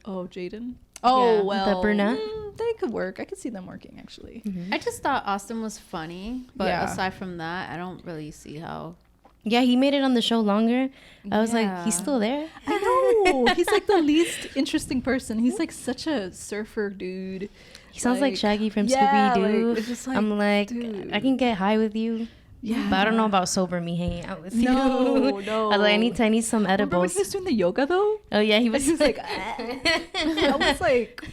Oh, Jaden. Oh, Yeah. well, The brunette? They could work. I could see them working actually. I just thought Austin was funny, but Yeah. aside from that, I don't really see how. Yeah, he made it on the show longer. I was like, he's Yeah. still there. I know. He's like the least interesting person. He's like such a surfer dude. He sounds like Shaggy from yeah, Scooby-Doo. like, it's just like, I'm like, dude. I can get high with you. Yeah. But I don't know about sober me hanging out with you. No. I was like, I need some Remember when edibles. he was doing the yoga though? Oh yeah, he And was, he was like, I was like,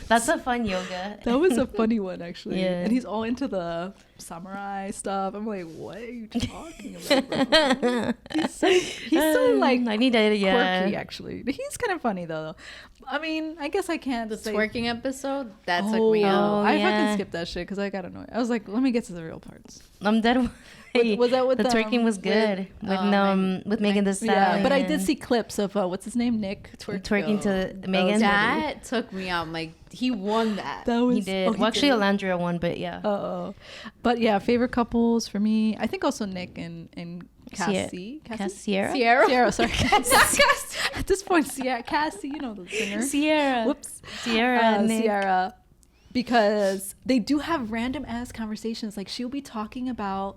that's a fun yoga. that was a funny one actually. Yeah. And he's all into the samurai stuff. I'm like, what are you talking about, bro? He's so like I need to, quirky actually. He's kind of funny though. I mean, I guess I can't The say. twerking episode that took me Oh, out. I yeah. fucking skipped that shit because I got annoyed. I was like, let me get to the real parts. I'm dead. Was that with the twerking was good with Megan Thee Stallion. Yeah, but I did see clips of what's his name, Nick twerking to That Megan. was funny. That took me out. I'm like, he won that. That was He did. oh, Well, actually, did? Alandria won, but yeah. Oh, but yeah, favorite couples for me. I think also Nick and Cassie. Sierra? Sierra, sorry. At this point, Cassie, you know the singer. Sierra. Whoops. Sierra. Nick. Sierra. Because they do have random ass conversations. Like she'll be talking about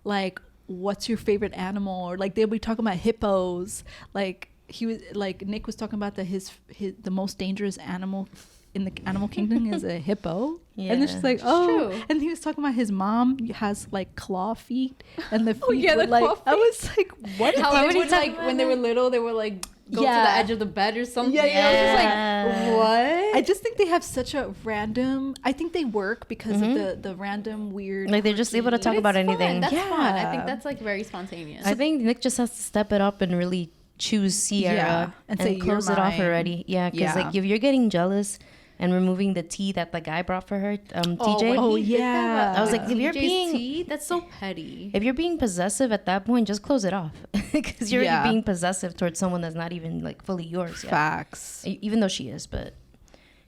like what's your favorite animal, or like they'll be talking about hippos. Like he was like Nick was talking about the most dangerous animal in the animal kingdom is a hippo. Yeah. And then she's like, true. and he was talking about his mom has like claw feet, and the feet yeah, were the like, claw I was like, what? How Why they would he would talk like about when they that? were little, they were like go to Yeah. the edge of the bed or something. Yeah, yeah. I was just like, what? I just think they have such a random. I think they work because of the random weird. Like they're just able to But talk it's about fun. anything. That's fun. I Yeah. think that's like very spontaneous. I think Nick just has to step it up and really choose Sierra Yeah, and say, "You're close it off mine." already. Yeah, because Yeah. like if you're getting jealous and removing the tea that the guy brought for her, TJ. Oh, He did that yeah. about I was like, if you're TJ's being- tea, that's so petty. If you're being possessive at that point, just close it off because you're Yeah. already being possessive towards someone that's not even like fully yours yet. Facts. Even though she is, but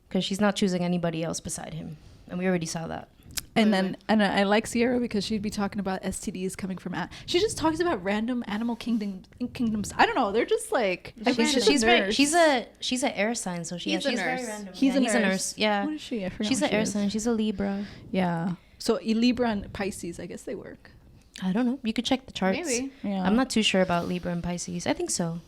because she's not choosing anybody else beside him, and we already saw that. And then, and I like Sierra because she'd be talking about STDs coming from. She just talks about random animal kingdoms. I don't know. They're just like. I think She's a air sign, so she's a very nurse. random. He's Yeah, a nurse. Yeah, What is she? I forgot she's what an air she is. sign. She's a Libra. Yeah. So Libra and Pisces, I guess they work. I don't know. You could check the charts. Maybe. Yeah. I'm not too sure about Libra and Pisces. I think so.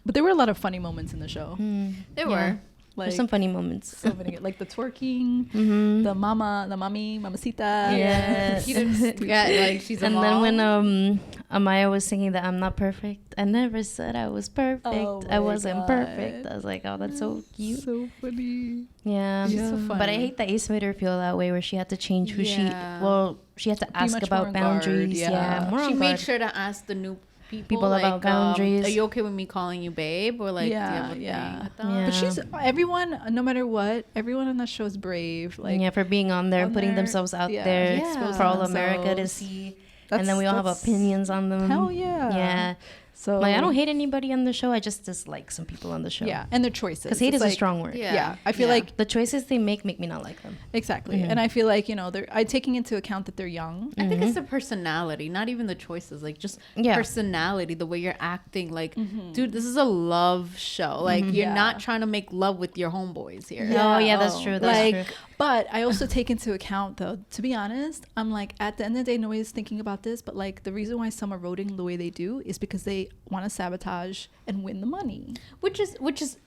But there were a lot of funny moments in the show. There Yeah. were. Like There's some funny moments. so many, like the twerking, Mm-hmm. the mamacita. Yes. She didn't forget, like, she's a And mom. then when Amaya was singing that I'm not perfect, I never said I was perfect. Oh I my wasn't perfect. God. I was like, oh, that's so cute. So funny. Yeah. She's so But I funny. hate that Ace made her feel that way, where she had to change who Yeah. she had to ask much more about on guard, boundaries. yeah. More She on made guard. sure to ask the new people about boundaries. Are you okay with me calling you babe? Or like, do you have a Yeah. thing with that? Yeah. But she's everyone, no matter what, everyone on that show is brave. Like yeah, for being on there and on putting there, themselves out yeah, there exposing for all America to themselves. see. That's- And then we all have that's- opinions on them. Hell yeah. Yeah. So Like, I don't hate anybody on the show. I just dislike some people on the show. Yeah, and their choices. Because hate It's is a like- strong word. Yeah. I feel like The choices they make me not like them. exactly, Mhm. and I feel like they're taking into account that they're young. I think it's the personality, not even the choices. Like just Yeah. personality, the way you're acting. Like, dude, this is a love show. Like, you're Yeah. not trying to make love with your homeboys here. Oh, yeah, that's true. That's like, true. but I also take into account though. To be honest, I'm like at the end of the day, nobody's thinking about this. But like the reason why some are voting the way they do is because they want to sabotage and win the money. Which is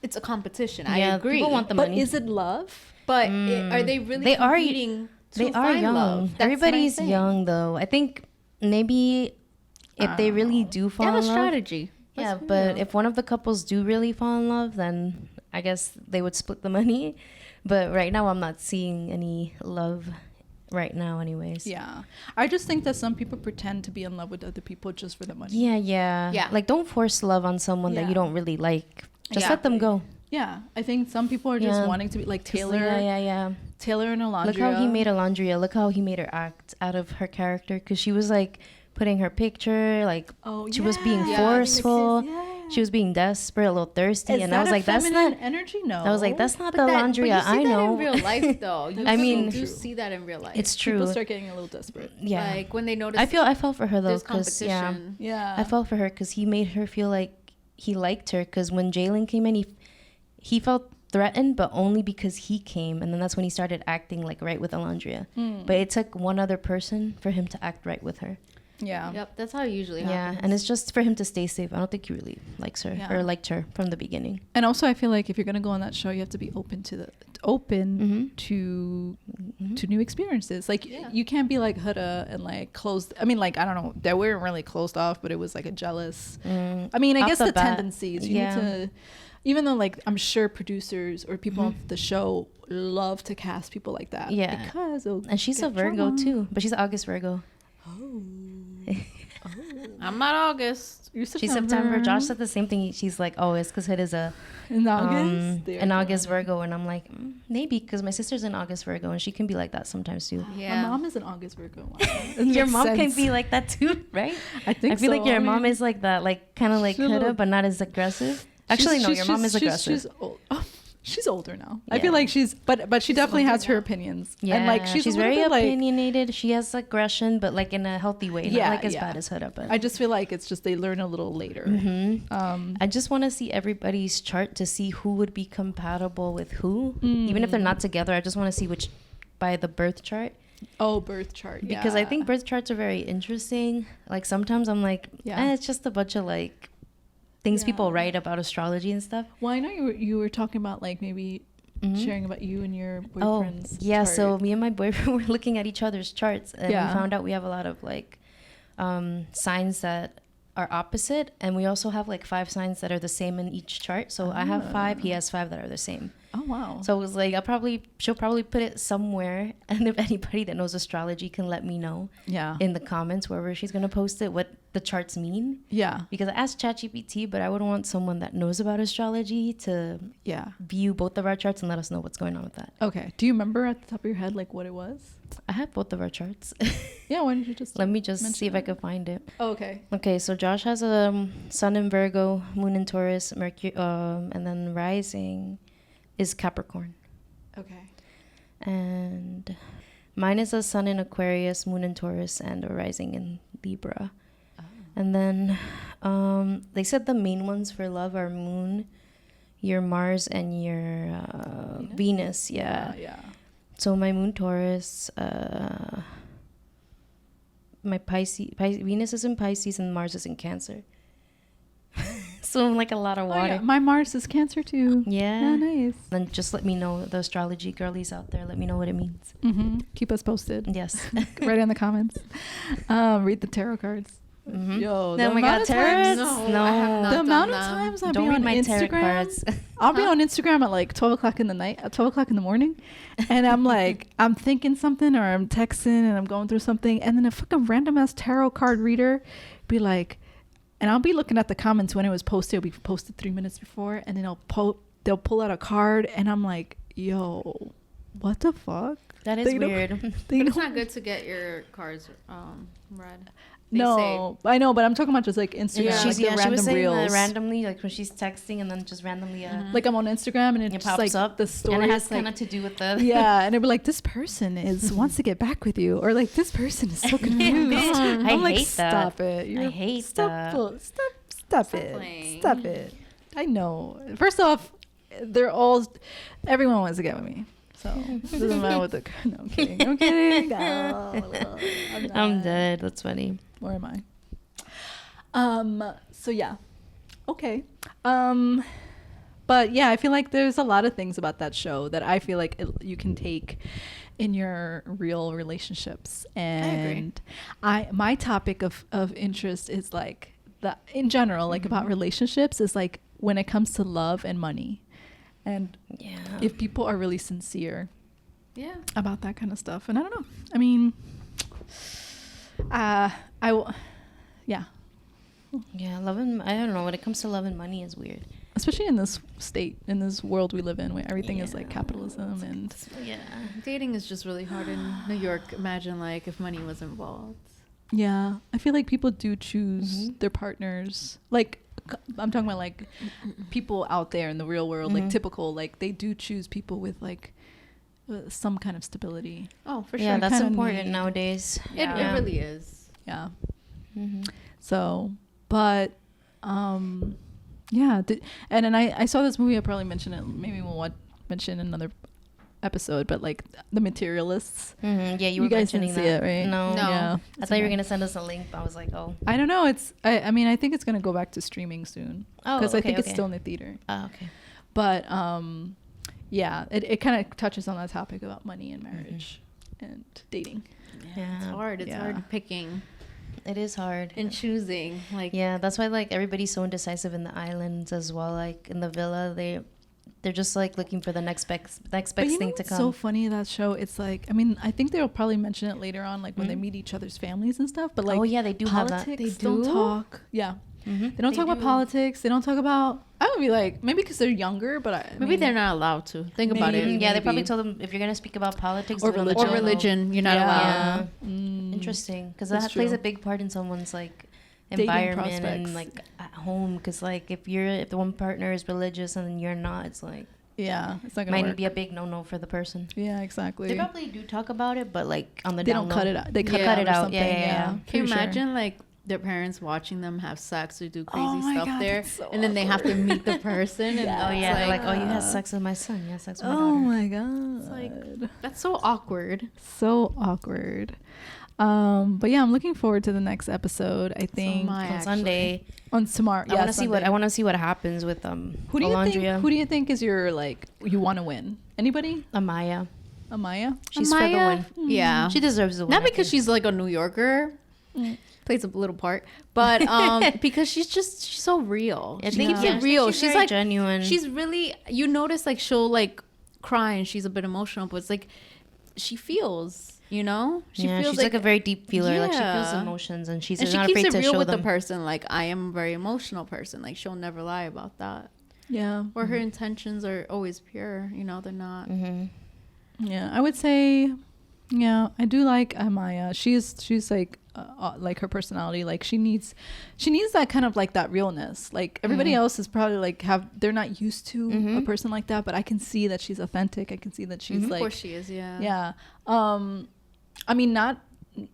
it's a competition. I Yeah, agree. people want the But money. is it love? But are they really They are- competing to They are find young. love? That's my Everybody's thing. young, though. I think maybe if they really do They fall have a in love. strategy. Yeah, Let's be but real. if one of the couples do really fall in love, then I guess they would split the money. But right now, I'm not seeing any love right now anyways. Yeah. I just think that some people pretend to be in love with other people just for the money. Yeah. Like, don't force love on someone that you don't really like. Just let them go. Yeah, I think some people are just wanting to be like Taylor. Taylor and Alondria. Look how he made Alondria. Look how he made her act out of her character, because she was like putting her picture, like she was being forceful. She was being desperate, a little thirsty, and I was like, "That's not energy." No, I was like, "That's not the Alondria I know." In real life, though, I mean, you do see that in real life. It's true. People start getting a little desperate. Yeah, like when they notice. I felt for her though, because I felt for her because he made her feel like he liked her. Because when Jalen came in, he felt threatened, but only because he came, and then that's when he started acting like right with Alondria. But it took one other person for him to act right with her. Yep, that's how it usually happens. And it's just for him to stay safe. I don't think he really likes her or liked her from the beginning. And also, I feel like if you're gonna go on that show, you have to be open to new experiences. Like you can't be like Huda and like closed. I mean, like, I don't know, they weren't really closed off, but it was like a jealous. I mean, I guess the tendencies. You need to. Even though, like, I'm sure producers or people on the show love to cast people like that. Yeah. Because and she's a Virgo too, but she's an August Virgo. Oh. I'm not August. You're September. She's September. Josh said the same thing. She's like, oh, it's because Hood is in August. An August Virgo, and I'm like, maybe because my sister's an August Virgo, and she can be like that sometimes too. Yeah. My mom is an August Virgo. Wow. Your mom can be like that too, right? I feel like your mom is like that, like kind of like Huda, but not as aggressive. Actually, no, your mom is aggressive. She's old. She's older now. I feel like but she definitely has her opinions. Yeah, and like she's very opinionated. She has aggression, but like in a healthy way. Not like as bad as Huda. But I just feel like it's just they learn a little later. I just want to see everybody's chart to see who would be compatible with who, even if they're not together. I just want to see which by the birth chart. Oh, birth chart. Yeah. Because I think birth charts are very interesting. Like sometimes I'm like, it's just a bunch of like things people write about astrology and stuff. Well, I know you were talking about like maybe sharing about you and your boyfriend's chart. So me and my boyfriend were looking at each other's charts, and we found out we have a lot of like signs that are opposite, and we also have like 5 signs that are the same in each chart. So I have 5, he has 5 that are the same. Oh wow. So it was like she'll probably put it somewhere, and if anybody that knows astrology can let me know in the comments wherever she's gonna post it what the charts mean. Because I asked ChatGPT, but I would want someone that knows about astrology to view both of our charts and let us know what's going on with that. Okay, do you remember at the top of your head like what it was? I have both of our charts. Why don't you just let me just see if I can find it. Okay, so Josh has a sun in Virgo, moon in Taurus, Mercury, and then rising is Capricorn. Okay. And mine is a sun in Aquarius, moon in Taurus, and a rising in Libra. And then they said the main ones for love are moon, your Mars, and your Venus. Yeah. So my moon Taurus, my Venus is in Pisces and Mars is in Cancer. So I'm like a lot of water. My Mars is Cancer too. Yeah. Nice. Then just let me know, the astrology girlies out there, let me know what it means. Keep us posted. Yes. Right in the comments. Read the tarot cards. Yo, oh my god, tarot? No. The amount of times I'll be on Instagram. I'll be on Instagram at like 12 o'clock in the night, at 12 o'clock in the morning. And I'm like, I'm thinking something or I'm texting and I'm going through something. And then a fucking random ass tarot card reader be like, and I'll be looking at the comments when it was posted. It'll be posted 3 minutes before. And then they'll pull out a card. And I'm like, yo, what the fuck? That is weird. It's not good to get your cards read. No, I know, but I'm talking about just like Instagram. She random was saying reels. Randomly, like when she's texting and then just randomly, like I'm on Instagram and it just pops like up the story, and it has like, kind of to do with the and it'll be like this person wants to get back with you, or like this person is so confused. I'm like, stop it! I hate that. Stop it! Stop it! I know. First off, everyone wants to get with me. So it doesn't matter what no, I'm kidding. Oh, I'm dead. That's funny. Where am I? So yeah. Okay. But yeah, I feel like there's a lot of things about that show that I feel like you can take in your real relationships. And my topic of interest is like in general, like about relationships is like when it comes to love and money. And if people are really sincere Yeah. about that kind of stuff. And I don't know. I mean, yeah. Yeah, love and I don't know. When it comes to love and money, is weird. Especially in this state, in this world we live in, where everything is like capitalism and Yeah. Dating is just really hard in New York. Imagine like if money was involved. yeah. I feel like people do choose their partners. Like I'm talking about like people out there in the real world, like typical, like they do choose people with like some kind of stability. Oh, for sure. Yeah, that's Kinda important need- nowadays. It really is. Yeah. Mm-hmm. So, but yeah, and then I saw this movie. I probably mentioned it. Maybe we'll mention another episode. But like The Materialists. Mm-hmm. Yeah, you were guys didn't mentioning see that. it, right? No. Yeah, I thought you were gonna send us a link, but I was like, oh. I don't know. It's I mean I think it's gonna go back to streaming soon. Oh, because I okay, think it's okay. still in the theater. Oh, okay. But yeah, it kind of touches on that topic about money and marriage and dating. Yeah. It's hard. It's Yeah. hard picking It is hard. and choosing. Like, Yeah, that's why like everybody's so indecisive in the islands as well. Like in the villa, they're just like looking for the next best But thing to what's come. so funny that show? It's like, I mean, I think they'll probably mention it later on, like when they meet each other's families and stuff. But like, Oh, yeah, they do have that. politics They don't do? talk. Yeah, Mm-hmm. they don't They talk about do. politics. They don't talk about. I would be like, maybe because they're younger, but I maybe mean, they're not allowed to. Think about Maybe. it. Yeah, they probably Maybe. told them if you're gonna speak about politics Or do it on the religion. Or channel. religion. You're not Yeah. allowed. Yeah. Mm. Interesting, because That's that plays a true. big part in someone's like Dating environment prospects. and like at home. Because like if the one partner is religious and then you're not, it's like Yeah, it's not gonna might work. be a big no for the person. Yeah, exactly. They probably do talk about it, but like on the They down don't cut low. it out. They cut Yeah. it Cut out. it Or out. something. Yeah, yeah, yeah. Can you pretty sure. imagine like their parents watching them have sex or do crazy Oh my stuff God, there, that's so and then they have to meet the person, and Oh it's yeah, they're like, oh, you had Uh, sex with my son. You had sex with my Oh daughter. my god. It's like that's so awkward. So awkward. But yeah, I'm looking forward to the next episode. I think am I. On Actually. Sunday, on tomorrow. I want to see what happens with Who do you Alondria. think? Who do you think is your like you want to win? Anybody? Amaya. Amaya? She's for the Amaya? win. Yeah. She deserves the win. Not I because think. she's like a New Yorker, plays a little part, but because she's so real. I She think keeps yeah, it real. She's She's very like genuine. she's really. You notice like she'll like cry and she's a bit emotional, but it's like she feels. You know, she's like a very deep feeler. Like she feels Yeah. emotions and she's and she not keeps afraid it to real show with them. the person. Like I am a very emotional person. Like she'll never lie about that. Yeah. Or her intentions are always pure. You know, they're not. Mm-hmm. Yeah, I would say, yeah, I do like Amaya. She's like her personality. Like she needs that kind of like that realness. Like everybody else is probably like they're not used to a person like that. But I can see that she's authentic. I can see that she's Of like, course she is. Yeah. yeah. I mean not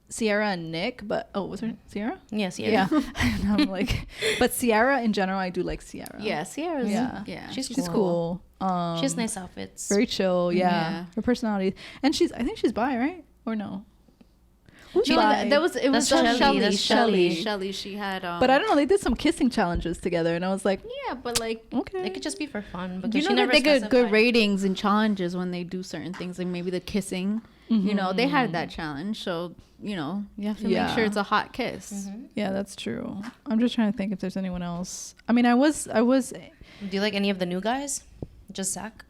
Sierra and Nick, but was her Sierra? Yes, Yeah. And I'm like, but Sierra in general, I do like Sierra. Yeah. Sierra's. Yeah. Yeah. She's She's cool. She has nice outfits. Very chill. Yeah. Yeah. Her personality, and I think she's bi, right? Or no? Who's No, bi? that was it. Was That's Shelley. That's Shelly. Shelley. Shelly. She had. But I don't know. They did some kissing challenges together, and I was like, Yeah, but like. okay. It could just be for fun because You she know never that they get good specified. ratings and challenges when they do certain things, like maybe the kissing. You know, they had that challenge, so you know you have to make Yeah. sure it's a hot kiss. Yeah, that's true. I'm just trying to think if there's anyone else. I mean, I was. Do you like any of the new guys? Just Zach?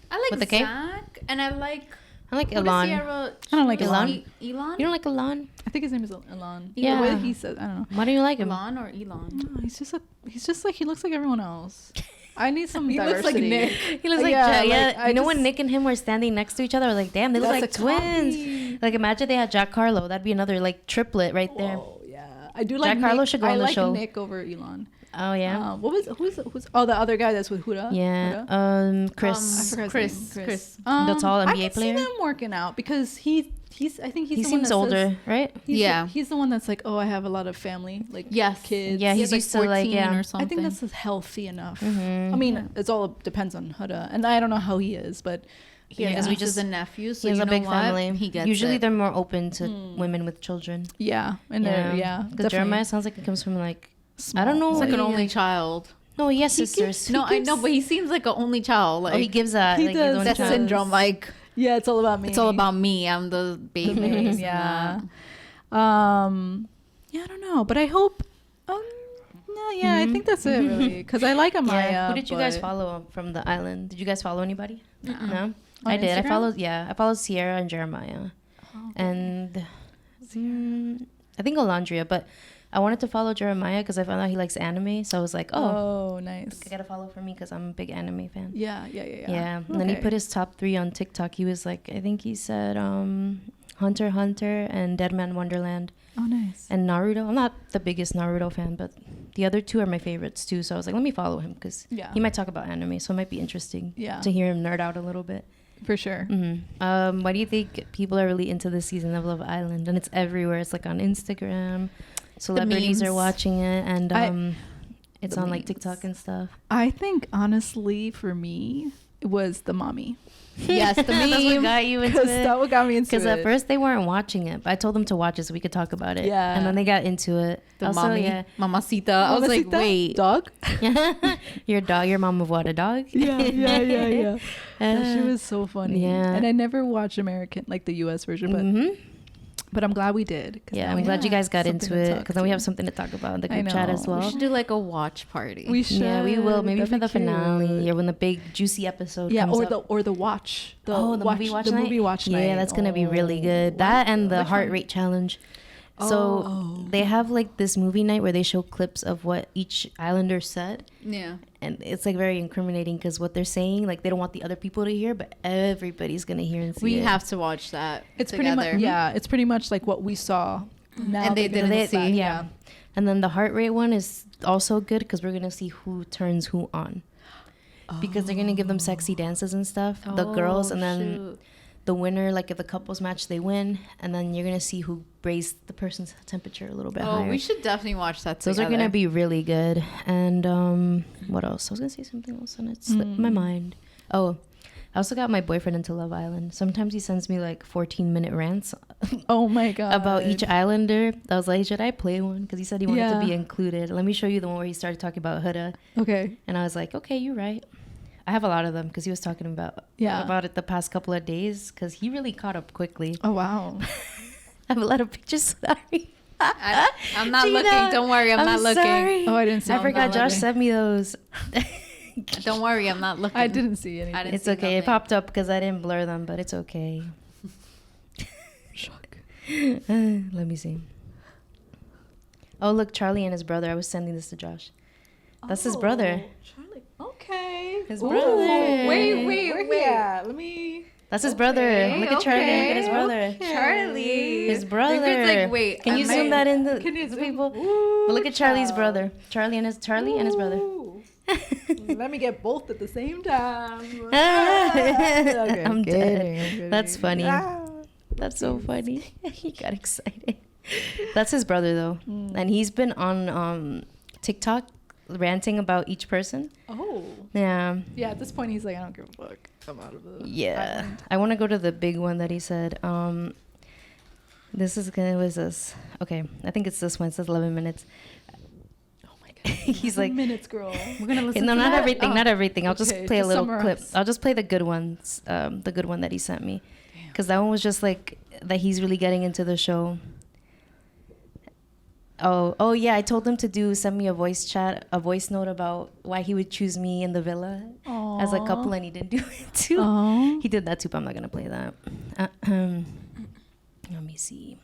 I like With the K? Zach, and I like. I like who does Elon. Sierra I don't like choose? Elon. Elon. You don't like Elon? I think his name is Elon. Yeah. The way that he says, I don't know. Why don't you like him? Elon or Elon? No, he's just like he looks like everyone else. I need some He looks like diversity. Nick. He looks like Yeah, Jack. Yeah, like, I you know just- when Nick and him were standing next to each other, I was like, damn, they look That's like a twins. copy. Like imagine they had Jack Harlow. That'd be another like triplet right there. Whoa, yeah. I do like Jack Harlow Nick. should go I on the like show. Nick over Elon. Oh yeah. Who's the other guy that's with Huda? Yeah. Huda? Chris. I forgot his Chris. name. Chris. The tall I NBA can player? see them working out because he's I think he's He the one seems that older, says, right? Yeah. he's the one that's like, oh, I have a lot of family, like Yes. kids. Yeah, He he's has, used to, like, 14 yeah. or I something. think that's healthy enough. Mhm. I mean, it's all depends on Huda, and I don't know how he is, but he has because we nieces just- and nephews, so He has you a know big what? family. He gets Usually it. they're more open to women with children. yeah, and yeah, Because definitely. Jeremiah sounds like he comes from like Small. I don't know. He's like an yeah. only child. No, he has He sisters. gives- No, I know, but he seems like an only child. Like Oh, he gives that. He like, does. his own that child. syndrome. Like Yeah, it's all about me. it's all about me. I'm the baby. The main, this and yeah. that. Yeah, I don't know, but I hope. No, yeah, I think that's it really, because I like Amaya. Yeah. Who did you guys but- follow from the island? Did you guys follow anybody? No. I did. I Instagram? I followed Sierra and Jeremiah. Oh, And I think Alondria, but I wanted to follow Jeremiah because I found out he likes anime. So I was like, oh, nice. I gotta follow for me because I'm a big anime fan. Yeah. Yeah. And then he put his top 3 on TikTok. He was like, I think he said Hunter x Hunter and Deadman Wonderland. Oh, nice. And Naruto. I'm not the biggest Naruto fan, but the other 2 are my favorites too. So I was like, let me follow him because he might talk about anime. So it might be interesting to hear him nerd out a little bit. For sure. Mm-hmm. Why do you think people are really into this season of Love Island? And it's everywhere. It's like on Instagram. Celebrities are watching it. And it's on like TikTok and stuff. I think, honestly, for me, it was the mommy. Yes, the meme. That's what got you into it. That what got me into it. Because at first they weren't watching it, but I told them to watch it so we could talk about it. Yeah. And then they got into it. The also, mommy, Mamacita. I was like, wait. Dog? Your dog, your mom of what, a dog? Yeah. That shit was so funny. Yeah. And I never watched American, like the US version, but I'm glad we did. Yeah, I'm glad you guys got into it because then we have something to talk about in the group chat as well. We should do like a watch party. We should. Yeah, we will. Maybe That'd for the be cute. finale or when the big juicy episode comes up. or the watch. The movie watch night? Movie watch night. Yeah, that's gonna be really good. That and the heart rate challenge. So they have like this movie night where they show clips of what each islander said. Yeah. And it's like very incriminating because what they're saying, like they don't want the other people to hear, but everybody's gonna hear and see We it. have to watch that. It's together. pretty much it's pretty much like what we saw. Now And they didn't see. Yeah. And then the heart rate one is also good because we're gonna see who turns who on. Because they're gonna give them sexy dances and stuff, the girls, and then the winner, like if the couples match, they win, and then you're gonna see who raised the person's temperature a little bit higher. We should definitely watch that together. Those are gonna be really good. And what else? I was gonna say something else, and it slipped my mind. Oh, I also got my boyfriend into Love Island. Sometimes he sends me like 14-minute rants. Oh my god! About each islander. I was like, should I play one? Because he said he wanted to be included. Let me show you the one where he started talking about Huda. Okay. And I was like, okay, you're right. I have a lot of them because he was talking about it the past couple of days because he really caught up quickly. Oh wow! I have a lot of pictures. Sorry. I'm not looking. Don't worry, I'm not looking. Sorry. Oh, I didn't see. I forgot Josh sent me those. Don't worry, I'm not looking. I didn't see anything. It's okay. It popped up because I didn't blur them, but it's okay. Shock. Let me see. Oh, look, Charlie and his brother. I was sending this to Josh. That's his brother. Charlie. Okay. His brother. Wait. Yeah. Let me. That's his brother. Look at Charlie. Look at his brother. Charlie. His brother. Like, wait. Can you zoom that in the Can you zoom? people? But look at Charlie's brother. Charlie and his brother. Ooh. Let me get both at the same time. Okay, I'm kidding. dead. That's funny. That's so funny. He got excited. That's his brother though, and he's been on TikTok ranting about each person. Oh. Yeah. Yeah. At this point, he's like, I don't give a fuck. I'm out of the. Yeah. island. I want to go to the big one that he said. This is gonna was this. Okay, I think it's this one. It says 11 minutes. He's like minutes, girl. We're gonna listen. no, to not that? everything, not everything. I'll just Okay, play a just little summarize. clip. I'll just play the good ones, the good one that he sent me, because that one was just like that. He's really getting into the show. Oh yeah, I told him to send me a voice note about why he would choose me in the villa as a couple, and he didn't do it too. Aww. He did that too, but I'm not gonna play that. Let me see.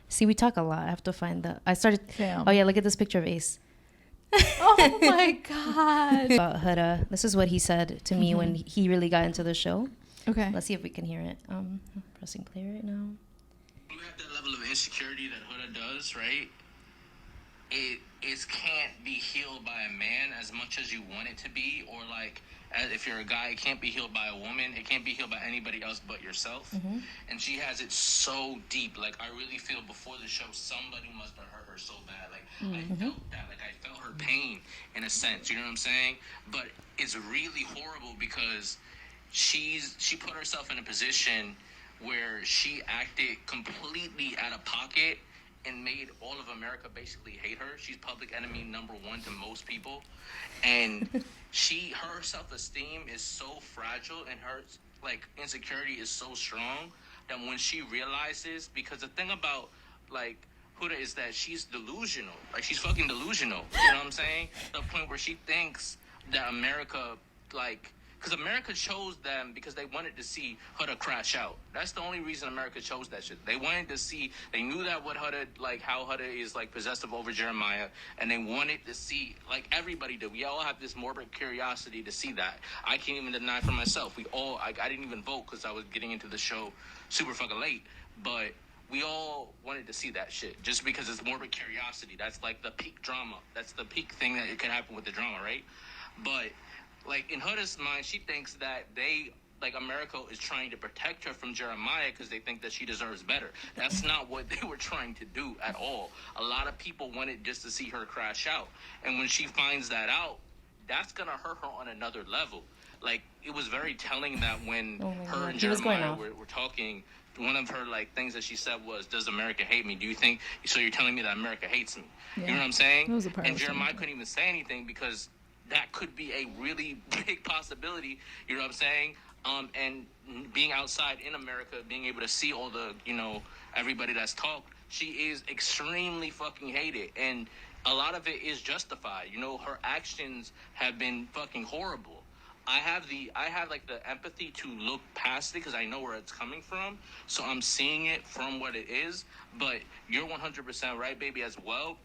See, we talk a lot. I have to find the. I started. Damn. Oh yeah, look at this picture of Ace. Oh my god. About Huda. This is what he said to me when he really got into the show. Okay. Let's see if we can hear it. Pressing play right now. You have that level of insecurity that Huda does, right? It can't be healed by a man as much as you want it to be, or like if you're a guy, it can't be healed by a woman. It can't be healed by anybody else but yourself. And she has it so deep. Like I really feel before the show, somebody must have hurt her so bad. Like I felt that. Like I felt her pain in a sense. You know what I'm saying? But it's really horrible because she put herself in a position where she acted completely out of pocket and made all of America basically hate her. She's public enemy number 1 to most people. And her self-esteem is so fragile and her like insecurity is so strong that when she realizes, because the thing about like Huda is that she's delusional. Like she's fucking delusional. You know what I'm saying? To the point where she thinks that America like Because America chose them because they wanted to see Huda crash out. That's the only reason America chose that shit. They wanted to see, they knew that what Huda, like how Huda is like possessive over Jeremiah, and they wanted to see, like everybody did. We all have this morbid curiosity to see that. I can't even deny for myself. I didn't even vote because I was getting into the show super fucking late, but we all wanted to see that shit just because it's morbid curiosity. That's like the peak drama. That's the peak thing that it could happen with the drama, right? But like in Huda's mind, she thinks that America is trying to protect her from Jeremiah because they think that she deserves better. That's not what they were trying to do at all. A lot of people wanted just to see her crash out. And when she finds that out, that's going to hurt her on another level. Like, it was very telling that when her and Jeremiah were talking, one of her like things that she said was, "Does America hate me? Do you think so? You're telling me that America hates me?" Yeah. You know what I'm saying? And Jeremiah couldn't even say anything because that could be a really big possibility. You know what I'm saying? And being outside in America, being able to see all the, everybody that's talked, she is extremely fucking hated, and a lot of it is justified. Her actions have been fucking horrible. I have the empathy to look past it because I know where it's coming from. So I'm seeing it from what it is. But you're 100% right, baby, as well.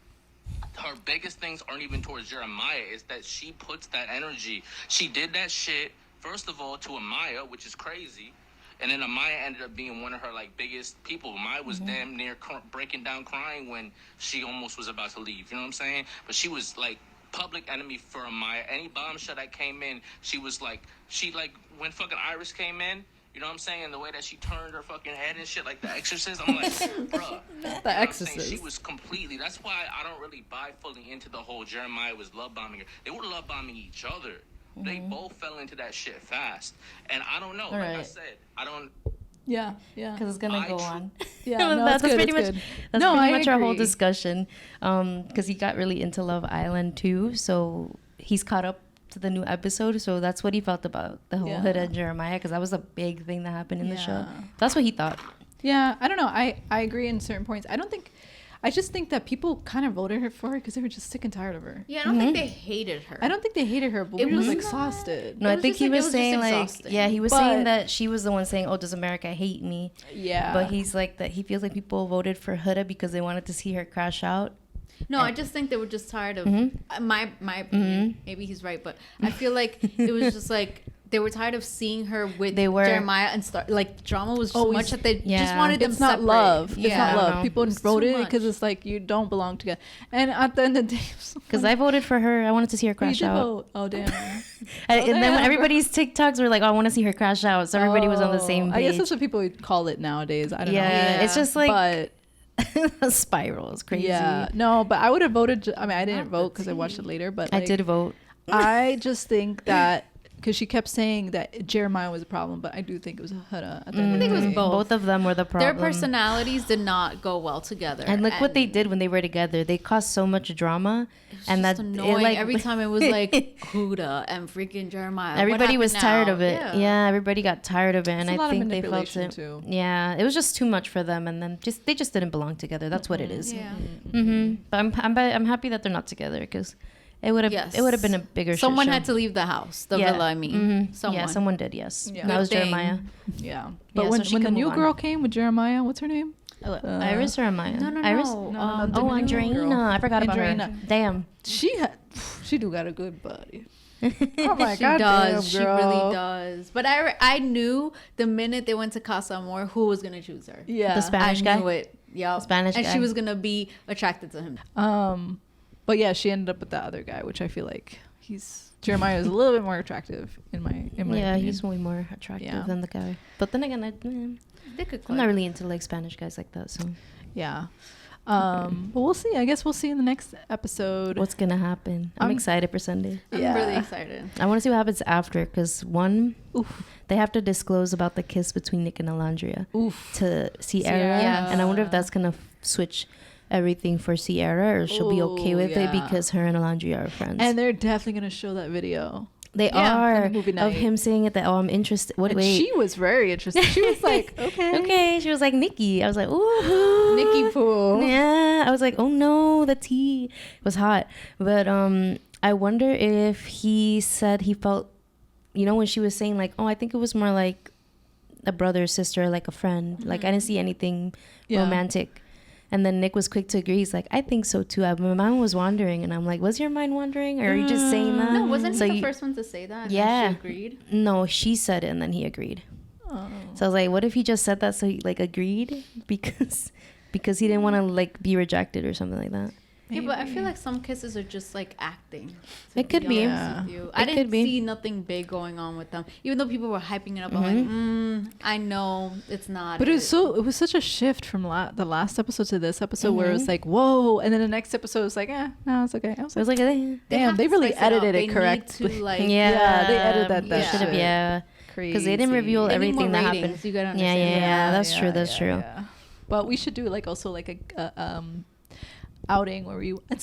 Her biggest things aren't even towards Jeremiah. It's that she puts that energy. She did that shit, first of all, to Amaya, which is crazy. And then Amaya ended up being one of her, like, biggest people. Amaya was damn near breaking down crying when she almost was about to leave. You know what I'm saying? But she was, like, public enemy for Amaya. Any bombshell that came in, she was like, when fucking Iris came in, you know what I'm saying? And the way that she turned her fucking head and shit, like The Exorcist, I'm like, bruh. The Exorcist. She was completely, that's why I don't really buy fully into the whole Jeremiah was love bombing her. They were love bombing each other. They both fell into that shit fast. And I don't know. All like I said, I don't. Yeah. Because it's gonna go on. Yeah, no, that's pretty much. That's no, pretty much our whole discussion. Because he got really into Love Island too, so he's caught up to the new episode. So that's what he felt about the whole Huda and Jeremiah, because that was a big thing that happened in the show. That's what he thought. Yeah, I don't know. I agree in certain points. I just think that people kind of voted her for her because they were just sick and tired of her. Yeah, I don't think they hated her. I don't think they hated her, but we were exhausted. No, I think he was saying like, he was saying that she was the one saying, "Oh, does America hate me?" Yeah. But he's like that. He feels like people voted for Huda because they wanted to see her crash out. No, I just think they were just tired of my opinion. Maybe he's right, but I feel like it was just like they were tired of seeing her with Jeremiah and start like drama was so much that they just wanted them separate. Not love. Yeah. It's not love. People voted because it's like you don't belong together. And at the end of the day, because I voted for her, I wanted to see her crash out. Vote. Oh damn! And then when everybody's TikToks were like, "Oh, I want to see her crash out," so everybody was on the same page. I guess that's what people would call it nowadays. I don't know. Yeah, it's just like. But a spiral is crazy. Yeah, no, but I would have voted. I mean, I didn't vote because I watched it later, but I did vote. I just think that because she kept saying that Jeremiah was a problem, but I do think it was Huda. I think it was both. Both of them were the problem. Their personalities did not go well together. And look what they did when they were together. They caused so much drama, and that's annoying. Like every time it was like Huda and freaking Jeremiah. Everybody was tired of it. Yeah, everybody got tired of it, and I think they felt it. Too. Yeah, it was just too much for them, and then they just didn't belong together. That's what it is. Yeah. But I'm happy that they're not together because. It would have been a bigger. Someone had to leave the house, the villa. I mean, someone did. Yes, yeah. That was Jeremiah. Yeah, but when the new girl came with Jeremiah, what's her name? Iris or Amaya? No. Iris? No, Andreina. I forgot about her. Damn. She do got a good body. Oh my she god, does. damn, girl. She really does. But I knew the minute they went to Casa Amor who was gonna choose her. Yeah, the Spanish guy. I knew it. Yeah, Spanish guy. And she was gonna be attracted to him. But yeah, she ended up with that other guy, which I feel like Jeremiah is a little bit more attractive in my opinion. He's way more attractive than the guy. But then again, I'm not really into like Spanish guys like that. So yeah. But we'll see. I guess we'll see in the next episode what's gonna happen. I'm excited for Sunday. I'm really excited. I want to see what happens after, because they have to disclose about the kiss between Nick and Alondria to Sierra, and I wonder if that's gonna switch everything for Sierra, or she'll be okay with it because her and Alondria are friends. And they're definitely gonna show that video. They are of him saying it that I'm interested. She was very interested. She was like, okay. She was like Nikki. I was like, ooh, Nikki Pooh. Yeah. I was like, oh no, the tea. It was hot. But I wonder if he said he felt you know, when she was saying like, oh, I think it was more like a brother, sister, like a friend. Like I didn't see anything romantic. And then Nick was quick to agree. He's like, I think so too. My mind was wandering, and I'm like, was your mind wandering, or are you just saying that? No, wasn't he the first one to say that? And yeah. then she agreed. No, she said it, and then he agreed. Oh. So I was like, what if he just said that so he like agreed because he didn't want to like be rejected or something like that. Yeah, but I feel like some kisses are just like acting. It could be. I didn't see nothing big going on with them, even though people were hyping it up. I'm like, I know it's not. But it was such a shift from the last episode to this episode where it was like, whoa, and then the next episode was like, no, it's okay. I was like, damn, they really edited it correctly. Yeah, they edited that should have, yeah, because they didn't reveal everything that happened. You gotta understand. Yeah, that's true. That's true. Yeah. But we should do like also like a outing where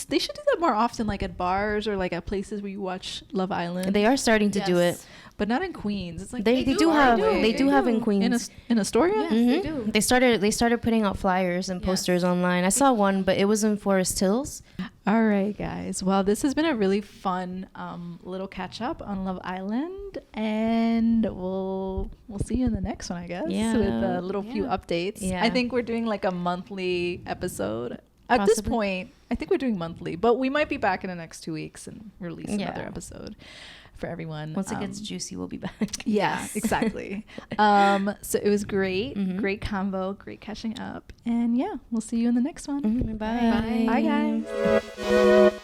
they should do that more often, like at bars or like at places where you watch Love Island. They are starting to do it, but not in Queens. It's like they do have in Queens, in Astoria. Yes, they do. They started putting out flyers and posters online. I saw one, but it was in Forest Hills. All right, guys. Well, this has been a really fun little catch up on Love Island, and we'll see you in the next one, I guess. Yeah. With a little few updates. Yeah. I think we're doing like a monthly episode. At this point, I think we're doing monthly, but we might be back in the next 2 weeks and release another episode for everyone. Once it gets juicy, we'll be back. Yeah, exactly. So it was great. Great combo. Great catching up. And yeah, we'll see you in the next one. Bye. Bye, guys.